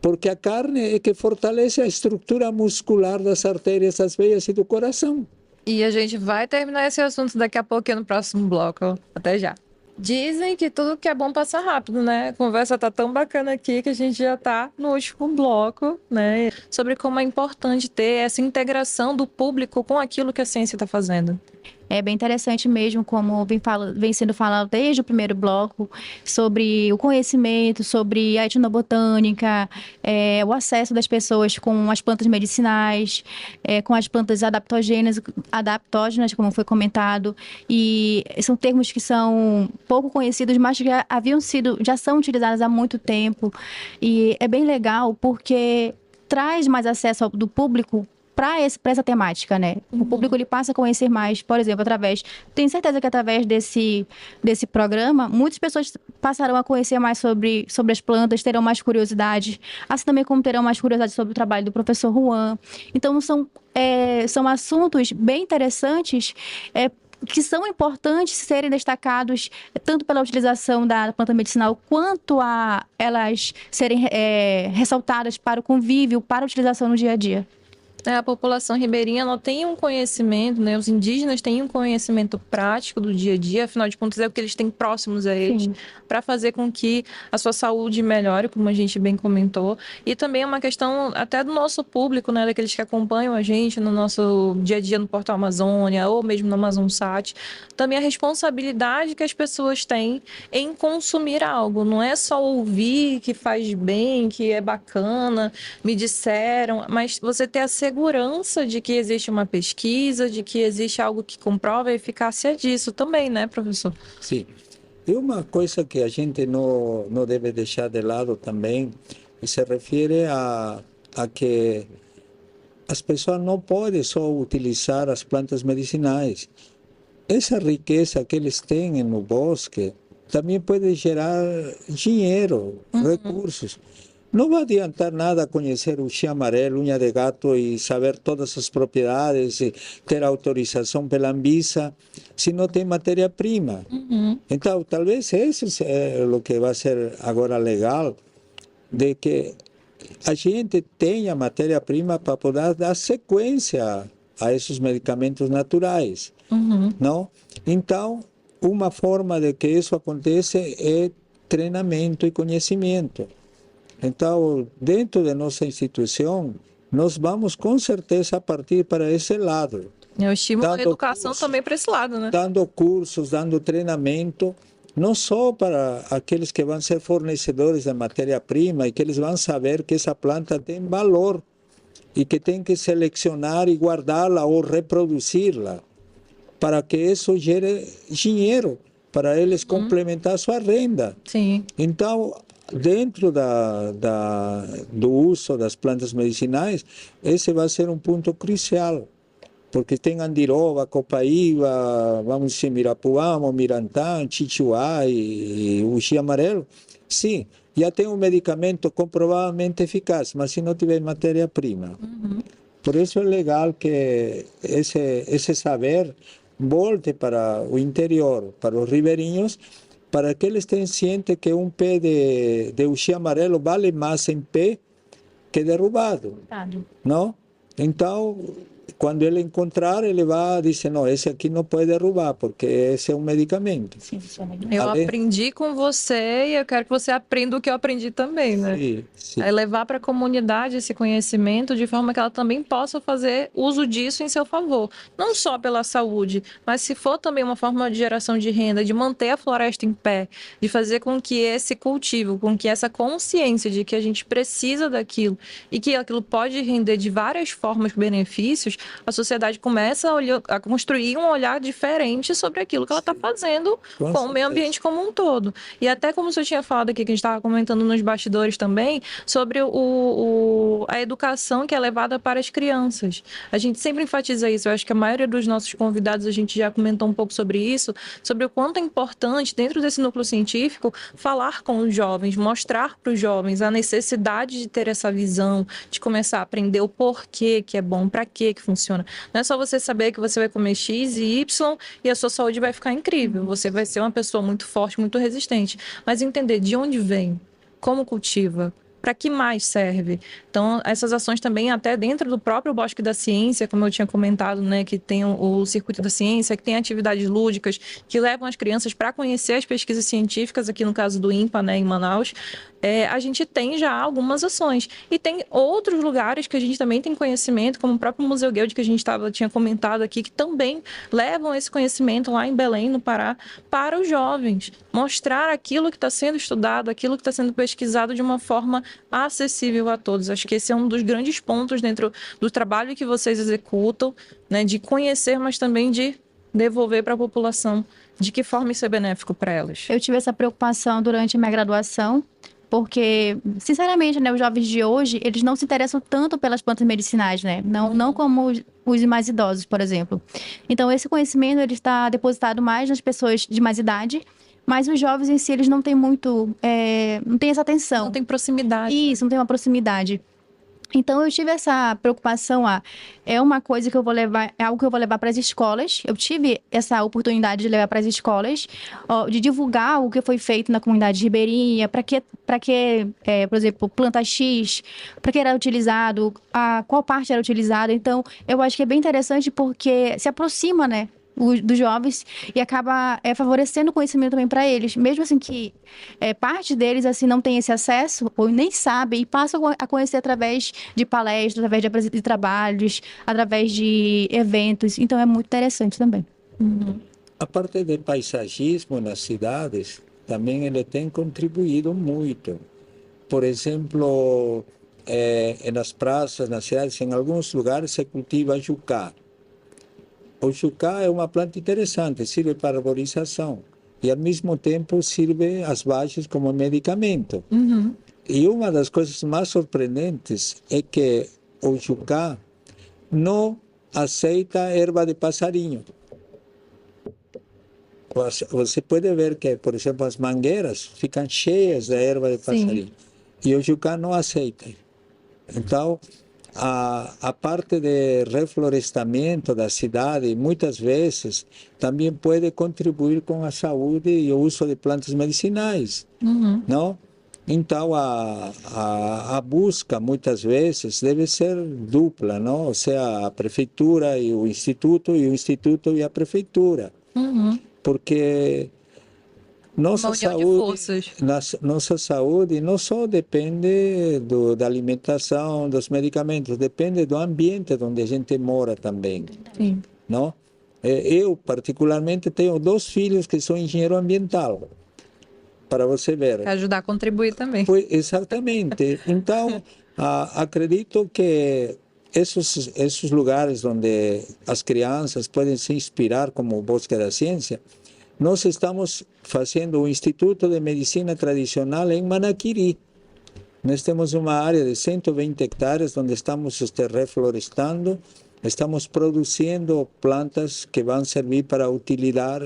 Porque a carne é que fortalece a estrutura muscular das artérias, das veias e do coração. E a gente vai terminar esse assunto daqui a pouquinho no próximo bloco. Até já. Dizem que tudo que é bom passa rápido, né? A conversa tá tão bacana aqui que a gente já tá no último bloco, né? Sobre como é importante ter essa integração do público com aquilo que a ciência está fazendo. É bem interessante mesmo, como vem sendo falado desde o primeiro bloco, sobre o conhecimento, sobre a etnobotânica, o acesso das pessoas com as plantas medicinais, com as plantas adaptógenas, como foi comentado, e são termos que são pouco conhecidos, mas que já são utilizados há muito tempo, e é bem legal porque traz mais acesso do público para essa temática, né? O público ele passa a conhecer mais, por exemplo, tenho certeza que através desse programa, muitas pessoas passarão a conhecer mais sobre as plantas, terão mais curiosidade, assim também como terão mais curiosidade sobre o trabalho do professor Juan. Então, são assuntos bem interessantes, que são importantes serem destacados tanto pela utilização da planta medicinal quanto a elas serem ressaltadas para o convívio, para a utilização no dia a dia. A população ribeirinha ela tem um conhecimento, né? Os indígenas têm um conhecimento prático do dia a dia, afinal de contas é o que eles têm próximos a eles, para fazer com que a sua saúde melhore, como a gente bem comentou. E também é uma questão até do nosso público, né? Daqueles que acompanham a gente no nosso dia a dia no Portal Amazônia ou mesmo no Amazonsat. Também a responsabilidade que as pessoas têm em consumir algo. Não é só ouvir que faz bem, que é bacana, me disseram, mas você ter a segurança de que existe uma pesquisa, de que existe algo que comprova a eficácia disso também, né, professor? Sim. E uma coisa que a gente não deve deixar de lado também, se refere a que as pessoas não podem só utilizar as plantas medicinais. Essa riqueza que eles têm no bosque também pode gerar dinheiro, recursos. Não vai adiantar nada conhecer o uxi amarelo, unha de gato e saber todas as propriedades e ter autorização pela Anvisa, se não tem matéria-prima. Então, talvez esse é o que vai ser agora legal, de que a gente tenha matéria-prima para poder dar sequência a esses medicamentos naturais. Não? Então, uma forma de que isso aconteça é treinamento e conhecimento. Então, dentro da nossa instituição, nós vamos com certeza partir para esse lado. Eu estimo a educação também para esse lado, né? Dando cursos, dando treinamento, não só para aqueles que vão ser fornecedores de matéria-prima e que eles vão saber que essa planta tem valor e que tem que selecionar e guardá-la ou reproduzi-la para que isso gere dinheiro para eles complementar sua renda. Sim. Então, dentro do uso das plantas medicinais, esse vai ser um ponto crucial, porque tem andiroba, copaíba, vamos dizer, mirapuama, mirantã, chichuá e uxi amarelo. Sim, já tem um medicamento comprovadamente eficaz, mas se não tiver matéria-prima. Por isso é legal que esse saber volte para o interior, para os ribeirinhos, para que eles tenham ciente que um pé de uxi amarelo vale mais em pé que derrubado. Não? Então, quando ele encontrar, ele vai dizer, não, esse aqui não pode derrubar, porque esse é um medicamento. Eu aprendi com você e eu quero que você aprenda o que eu aprendi também, né? Sim. É levar para a comunidade esse conhecimento de forma que ela também possa fazer uso disso em seu favor. Não só pela saúde, mas se for também uma forma de geração de renda, de manter a floresta em pé, de fazer com que esse cultivo, com que essa consciência de que a gente precisa daquilo e que aquilo pode render de várias formas benefícios, a sociedade começa a construir um olhar diferente sobre aquilo que ela está fazendo com o meio ambiente como um todo. E até como você tinha falado aqui, que a gente estava comentando nos bastidores também, sobre a educação que é levada para as crianças. A gente sempre enfatiza isso. Eu acho que a maioria dos nossos convidados, a gente já comentou um pouco sobre isso, sobre o quanto é importante, dentro desse núcleo científico, falar com os jovens, mostrar para os jovens a necessidade de ter essa visão, de começar a aprender o porquê que é bom, para que funciona. Não é só você saber que você vai comer X e Y e a sua saúde vai ficar incrível. Você vai ser uma pessoa muito forte, muito resistente. Mas entender de onde vem, como cultiva, para que mais serve. Então, essas ações também, até dentro do próprio Bosque da Ciência, como eu tinha comentado, né, que tem o Circuito da Ciência, que tem atividades lúdicas, que levam as crianças para conhecer as pesquisas científicas, aqui no caso do INPA, né, em Manaus, a gente tem já algumas ações. E tem outros lugares que a gente também tem conhecimento, como o próprio Museu Guild, que a gente tinha comentado aqui, que também levam esse conhecimento lá em Belém, no Pará, para os jovens. Mostrar aquilo que está sendo estudado, aquilo que está sendo pesquisado de uma forma acessível a todos. Acho que esse é um dos grandes pontos dentro do trabalho que vocês executam, né, de conhecer, mas também de devolver para a população. De que forma isso é benéfico para elas? Eu tive essa preocupação durante a minha graduação, porque, sinceramente, né, os jovens de hoje, eles não se interessam tanto pelas plantas medicinais, né? Não como os mais idosos, por exemplo. Então, esse conhecimento, ele está depositado mais nas pessoas de mais idade, mas os jovens em si, eles não têm muito, não têm essa atenção. Não tem proximidade. Isso, não tem uma proximidade. Então, eu tive essa preocupação, é uma coisa que eu vou levar, é algo que eu vou levar para as escolas. Eu tive essa oportunidade de levar para as escolas, de divulgar o que foi feito na comunidade ribeirinha, para que, por exemplo, planta X, para que era utilizado, qual parte era utilizada. Então, eu acho que é bem interessante porque se aproxima, né, dos jovens e acaba favorecendo o conhecimento também para eles, mesmo assim que parte deles assim não tem esse acesso ou nem sabem e passam a conhecer através de palestras, através de trabalhos, através de eventos, então é muito interessante também. A parte do paisagismo nas cidades também ele tem contribuído muito. Por exemplo, nas praças, nas cidades, em alguns lugares se cultiva jucá. O jucá é uma planta interessante, serve para arborização e ao mesmo tempo serve as bases como medicamento. E uma das coisas mais surpreendentes é que o jucá não aceita erva de passarinho. Você pode ver que, por exemplo, as mangueiras ficam cheias de erva de passarinho. Sim. E o jucá não aceita. Então, a parte de reflorestamento da cidade, muitas vezes, também pode contribuir com a saúde e o uso de plantas medicinais. Não? Então, a busca, muitas vezes, deve ser dupla, não? Ou seja, a prefeitura e o instituto e a prefeitura. Porque nossa saúde não só depende da alimentação, dos medicamentos, depende do ambiente onde a gente mora também. Sim. Não? Eu, particularmente, tenho 2 filhos que são engenheiro ambiental, para você ver. Para ajudar a contribuir também. Exatamente. Então, acredito que esses lugares onde as crianças podem se inspirar como o Bosque da Ciência, nós estamos fazendo o Instituto de Medicina Tradicional em Manaquiri. Nós temos uma área de 120 hectares onde estamos reflorestando, estamos produzindo plantas que vão servir para utilizar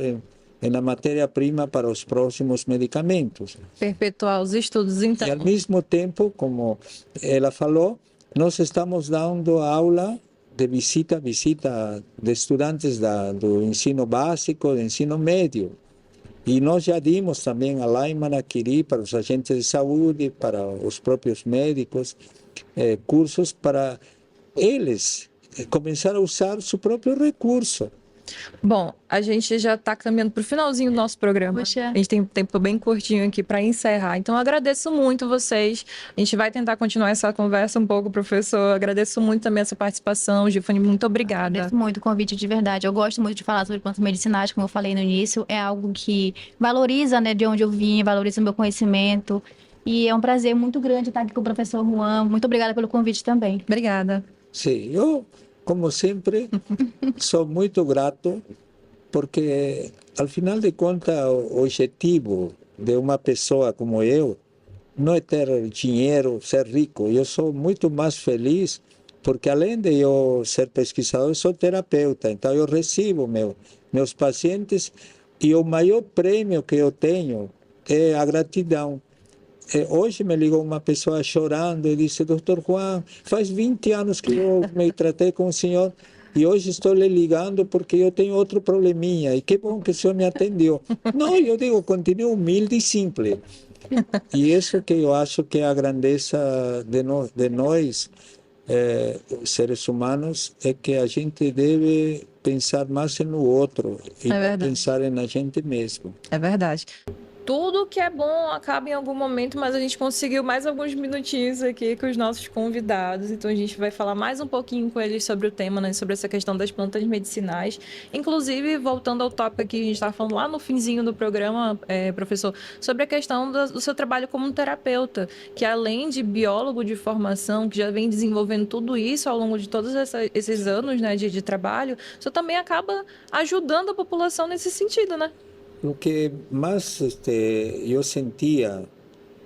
na matéria-prima para os próximos medicamentos. Perpetuar os estudos, então. E ao mesmo tempo, como ela falou, nós estamos dando aula de visita de estudantes do ensino básico, do ensino médio. E nós já dimos também lá em Manaquiri para os agentes de saúde, para os próprios médicos, cursos para eles começar a usar seu próprio recurso. Bom, a gente já está caminhando para o finalzinho do nosso programa. Poxa. A gente tem um tempo bem curtinho aqui para encerrar. Então, eu agradeço muito vocês. A gente vai tentar continuar essa conversa um pouco, professor. Agradeço muito também essa participação. Gifane, muito obrigada. Agradeço muito o convite, de verdade. Eu gosto muito de falar sobre plantas medicinais, como eu falei no início. É algo que valoriza, né, de onde eu vim, valoriza o meu conhecimento. E é um prazer muito grande estar aqui com o professor Juan. Muito obrigada pelo convite também. Obrigada. Sim, eu, como sempre, sou muito grato, porque, ao final de contas, o objetivo de uma pessoa como eu não é ter dinheiro, ser rico. Eu sou muito mais feliz, porque além de eu ser pesquisador, eu sou terapeuta. Então, eu recebo meus pacientes e o maior prêmio que eu tenho é a gratidão. Hoje me ligou uma pessoa chorando e disse: Dr. Juan, faz 20 anos que eu me tratei com o senhor e hoje estou lhe ligando porque eu tenho outro probleminha e que bom que o senhor me atendeu. Não, eu digo, continue humilde e simples. E isso que eu acho que é a grandeza de nós seres humanos, é que a gente deve pensar mais no outro e pensar na gente mesmo. É verdade. Tudo que é bom acaba em algum momento, mas a gente conseguiu mais alguns minutinhos aqui com os nossos convidados. Então a gente vai falar mais um pouquinho com eles sobre o tema, né, sobre essa questão das plantas medicinais. Inclusive, voltando ao tópico que a gente estava falando lá no finzinho do programa, professor, sobre a questão do seu trabalho como terapeuta, que além de biólogo de formação, que já vem desenvolvendo tudo isso ao longo de todos esses anos, né, de trabalho, o senhor também acaba ajudando a população nesse sentido, né? O que mais eu sentia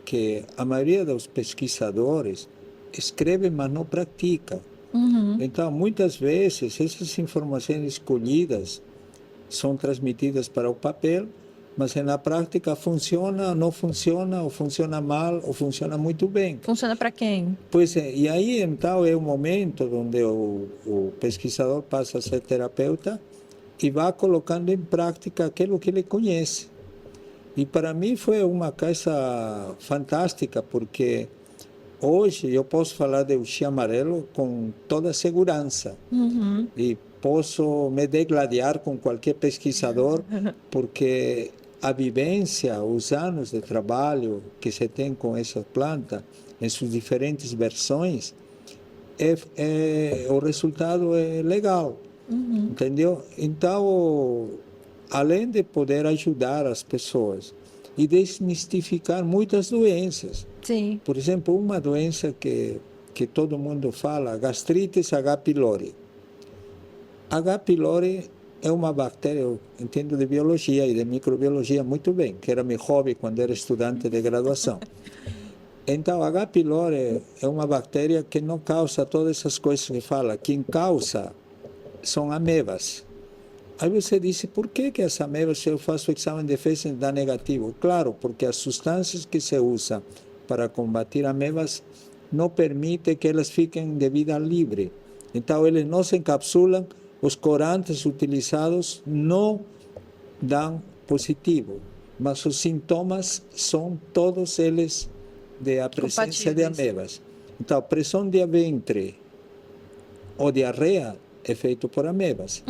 que a maioria dos pesquisadores escreve, mas não pratica. Então, muitas vezes, essas informações escolhidas são transmitidas para o papel, mas na prática funciona, não funciona, ou funciona mal, ou funciona muito bem. Funciona para quem? Pois é, e aí então é o momento onde o pesquisador passa a ser terapeuta e vai colocando em prática aquilo que ele conhece. E para mim foi uma coisa fantástica, porque hoje eu posso falar de uxi amarelo com toda segurança. E posso me degladiar com qualquer pesquisador, porque a vivência, os anos de trabalho que se tem com essa planta, em suas diferentes versões, o resultado é legal. Entendeu? Então, além de poder ajudar as pessoas e desmistificar muitas doenças. Sim. Por exemplo, uma doença que todo mundo fala, gastrite H. pylori. H. pylori é uma bactéria, eu entendo de biologia e de microbiologia muito bem, que era meu hobby quando era estudante de graduação. Então, H. pylori é uma bactéria que não causa todas essas coisas que fala. Quem causa são amebas. Aí você disse, por que as amebas, se eu faço o exame de fezes, dá negativo? Claro, porque as substâncias que se usam para combater amebas não permitem que elas fiquem de vida livre. Então, eles não se encapsulam, os corantes utilizados não dão positivo, mas os sintomas são todos eles da presença de amebas. Então, pressão de ventre ou diarreia é feito por amebas.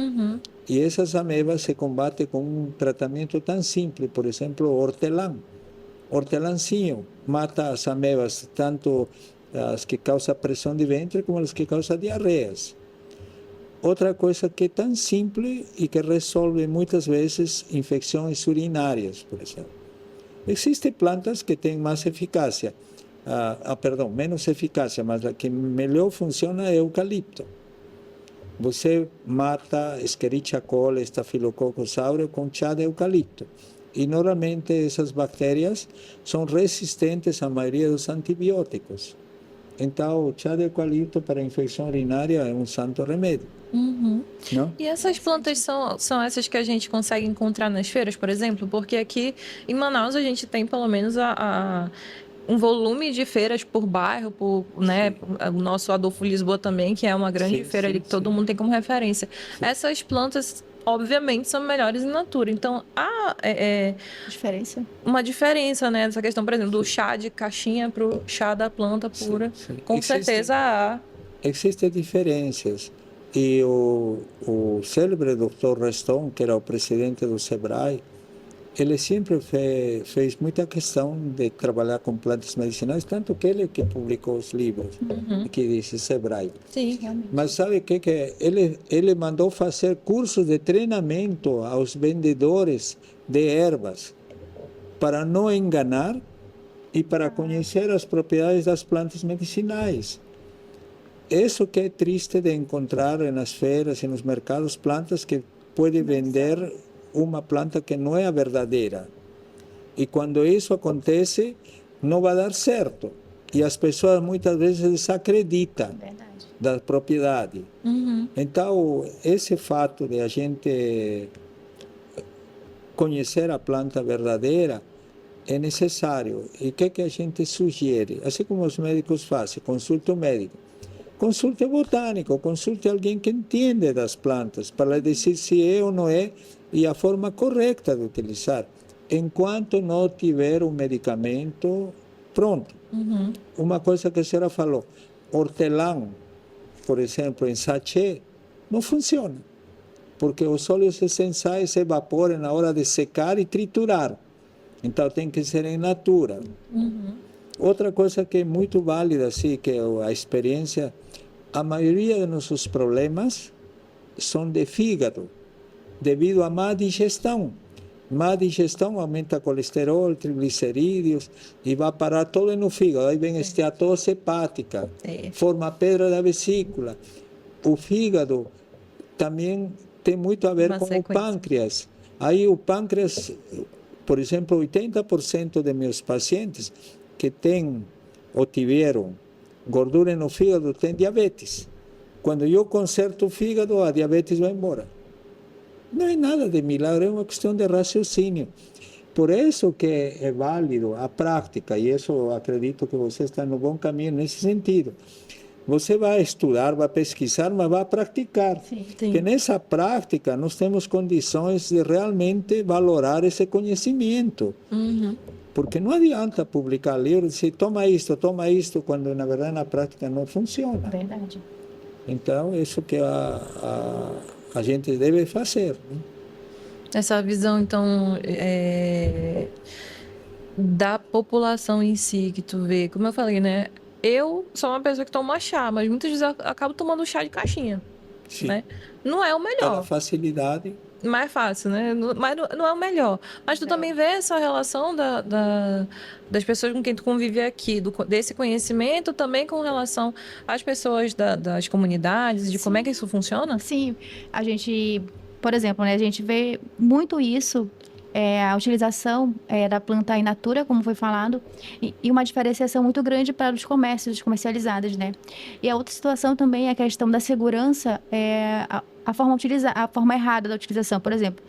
E essas amebas se combatem com um tratamento tão simples, por exemplo, hortelã. Hortelãzinho mata as amebas, tanto as que causam pressão de ventre como as que causam diarreias. Outra coisa que é tão simples e que resolve muitas vezes infecções urinárias, por exemplo. Existem plantas que têm mais eficácia, menos eficácia, mas a que melhor funciona é o eucalipto. Você mata Escherichia coli, Staphylococcus aureus com chá de eucalipto. E normalmente essas bactérias são resistentes à maioria dos antibióticos. Então, o chá de eucalipto para infecção urinária é um santo remédio. Não? E essas plantas são essas que a gente consegue encontrar nas feiras, por exemplo? Porque aqui em Manaus a gente tem pelo menos um volume de feiras por bairro, né, o nosso Adolfo Lisboa também, que é uma grande feira ali que todo mundo tem como referência. Essas plantas, obviamente, são melhores in natura. Então, há uma diferença, né, nessa questão, por exemplo, do chá de caixinha para o chá da planta pura. Com certeza há. Existem diferenças. E o célebre Dr. Reston, que era o presidente do SEBRAE, ele sempre fez muita questão de trabalhar com plantas medicinais, tanto que ele que publicou os livros, que diz SEBRAE. Sim, realmente. Mas sabe o que é? Ele mandou fazer cursos de treinamento aos vendedores de ervas, para não enganar e para conhecer as propriedades das plantas medicinais. Isso que é triste de encontrar nas feiras e nos mercados plantas que podem vender uma planta que não é a verdadeira. E quando isso acontece, não vai dar certo. E as pessoas muitas vezes desacreditam da propriedade. Então, esse fato de a gente conhecer a planta verdadeira é necessário. E o que a gente sugere? Assim como os médicos fazem, consulta o médico. Consulte o botânico, consulte alguém que entende das plantas, para dizer se é ou não é e a forma correta de utilizar, enquanto não tiver um medicamento pronto. Uma coisa que a senhora falou, hortelã, por exemplo, em sachê, não funciona, porque os óleos essenciais se evaporam na hora de secar e triturar. Então tem que ser em natura. Outra coisa que é muito válida, assim, que é a experiência, a maioria de nossos problemas são de fígado, devido à má digestão. Má digestão aumenta colesterol, triglicerídeos e vai parar todo no fígado. Aí vem esteatose hepática, forma pedra da vesícula. O fígado também tem muito a ver com o pâncreas. Aí o pâncreas, por exemplo, 80% de meus pacientes que têm ou tiveram gordura no fígado têm diabetes. Quando eu conserto o fígado, a diabetes vai embora. Não é nada de milagre, é uma questão de raciocínio. Por isso que é válido a prática, e isso acredito que você está no bom caminho nesse sentido. Você vai estudar, vai pesquisar, mas vai praticar. Sim. Porque nessa prática nós temos condições de realmente valorar esse conhecimento. Porque não adianta publicar livros e dizer toma isto, quando na verdade na prática não funciona. Verdade. Então, isso que a gente deve fazer. Essa visão, então, da população em si, que tu vê, como eu falei, né? Eu sou uma pessoa que toma chá, mas muitas vezes eu acabo tomando chá de caixinha. Sim. Né? Não é o melhor. Pela facilidade. Mais fácil, né? Mas não é o melhor. Mas tu também vê essa relação das pessoas com quem tu convive aqui, desse conhecimento também com relação às pessoas das comunidades, de como é que isso funciona? Sim, a gente, por exemplo, né, a gente vê muito isso, a utilização da planta in natura, como foi falado, e uma diferenciação muito grande para os comércios comercializados, né? E a outra situação também é a questão da segurança, a forma errada da utilização. Por exemplo,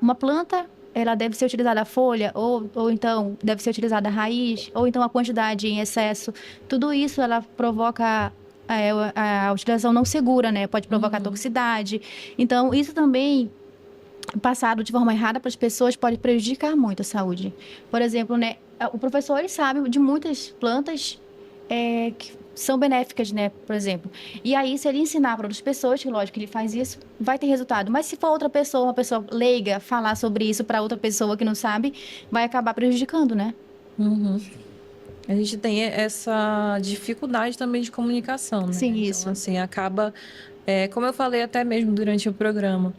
uma planta, ela deve ser utilizada a folha, ou então deve ser utilizada a raiz, ou então a quantidade em excesso. Tudo isso, ela provoca a utilização não segura, né? Pode provocar toxicidade. Então, isso também, passado de forma errada para as pessoas, pode prejudicar muito a saúde. Por exemplo, né? O professor, ele sabe de muitas plantas que são benéficas, né, por exemplo. E aí, se ele ensinar para outras pessoas, que lógico que ele faz isso, vai ter resultado. Mas se for outra pessoa, uma pessoa leiga, falar sobre isso para outra pessoa que não sabe, vai acabar prejudicando, né? A gente tem essa dificuldade também de comunicação, né? Sim, então, isso. assim, acaba... como eu falei até mesmo durante o programa,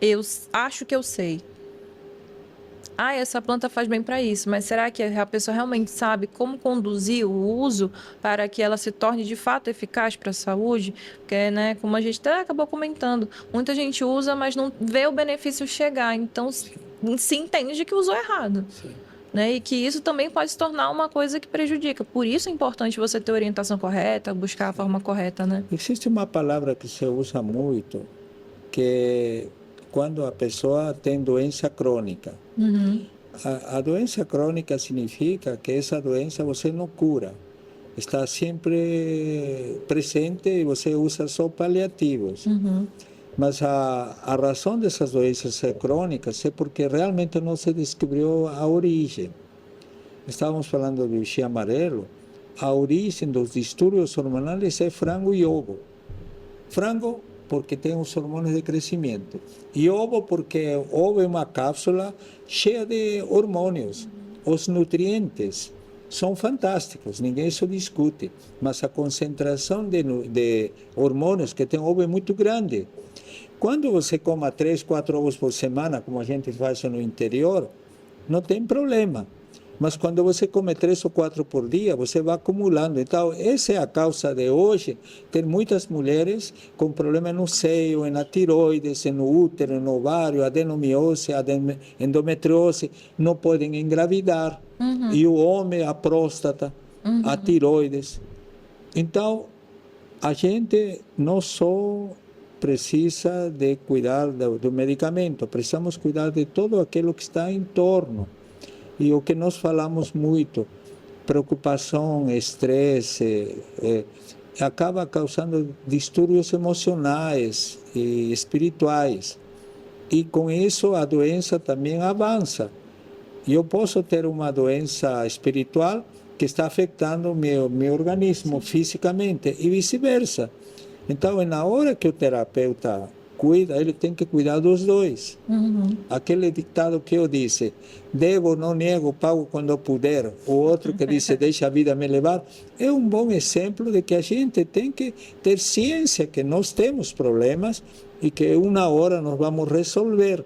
eu acho que eu sei. Essa planta faz bem para isso, mas será que a pessoa realmente sabe como conduzir o uso para que ela se torne de fato eficaz para a saúde? Porque, né, como a gente até acabou comentando, muita gente usa, mas não vê o benefício chegar, então se entende que usou errado. Né? E que isso também pode se tornar uma coisa que prejudica. Por isso é importante você ter orientação correta, buscar a forma correta, né? Existe uma palavra que se usa muito, que quando a pessoa tem doença crônica. A doença crônica significa que essa doença você não cura. Está sempre presente e você usa só paliativos. Mas a razão dessas doenças crônicas é porque realmente não se descobriu a origem. Estávamos falando do chia amarelo. A origem dos distúrbios hormonais é frango e ovo. Frango porque tem os hormônios de crescimento. E ovo porque o ovo é uma cápsula cheia de hormônios. Os nutrientes são fantásticos, ninguém isso discute. Mas a concentração de hormônios que tem o ovo é muito grande. Quando você coma 3, 4 ovos por semana, como a gente faz no interior, não tem problema. Mas quando você come 3 ou 4 por dia, você vai acumulando. Então, essa é a causa de hoje ter muitas mulheres com problema no seio, na tiroides, no útero, no ovário, adenomiose, endometriose, não podem engravidar. E o homem, a próstata, a tiroides. Então, a gente não só precisa de cuidar do medicamento, precisamos cuidar de todo aquilo que está em torno. E o que nós falamos muito, preocupação, estresse, acaba causando distúrbios emocionais e espirituais. E com isso a doença também avança. E eu posso ter uma doença espiritual que está afetando o meu organismo fisicamente e vice-versa. Então, na hora que o terapeuta cuida, ele tem que cuidar dos dois. Aquele ditado que eu disse, devo, não nego, pago quando puder, o outro que disse, deixa a vida me levar, é um bom exemplo de que a gente tem que ter ciência que nós temos problemas e que uma hora nós vamos resolver,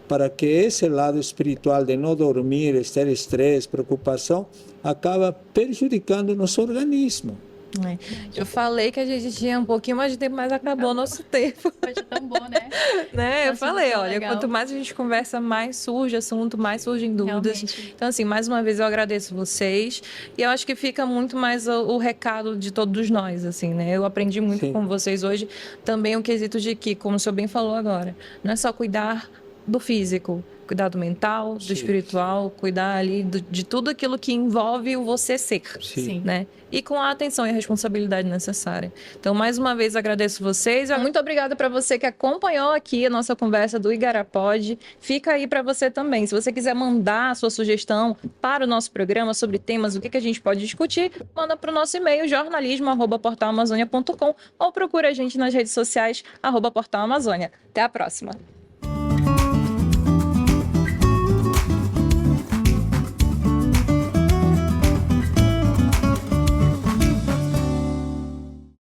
para que esse lado espiritual de não dormir, ter estresse, preocupação, acaba prejudicando o nosso organismo. Eu falei que a gente tinha um pouquinho mais de tempo, mas acabou o nosso tempo. Foi tão bom, né? Eu falei, olha, legal. quanto mais a gente conversa, mais surge assunto, mais surgem dúvidas. Realmente. Então, assim, mais uma vez eu agradeço vocês e eu acho que fica muito mais o recado de todos nós, assim, né? Eu aprendi muito Sim. com vocês hoje, também o quesito de que, como o senhor bem falou agora, não é só cuidar do físico, cuidar do mental, do Sim. espiritual, cuidar ali de tudo aquilo que envolve o você ser, Sim. né? E com a atenção e a responsabilidade necessária. Então, mais uma vez, agradeço vocês. Muito obrigada para você que acompanhou aqui a nossa conversa do Igarapod. Fica aí para você também. Se você quiser mandar a sua sugestão para o nosso programa sobre temas, o que a gente pode discutir, manda para o nosso e-mail, jornalismo@portalamazônia.com, ou procura a gente nas redes sociais, @portalamazônia. Até a próxima.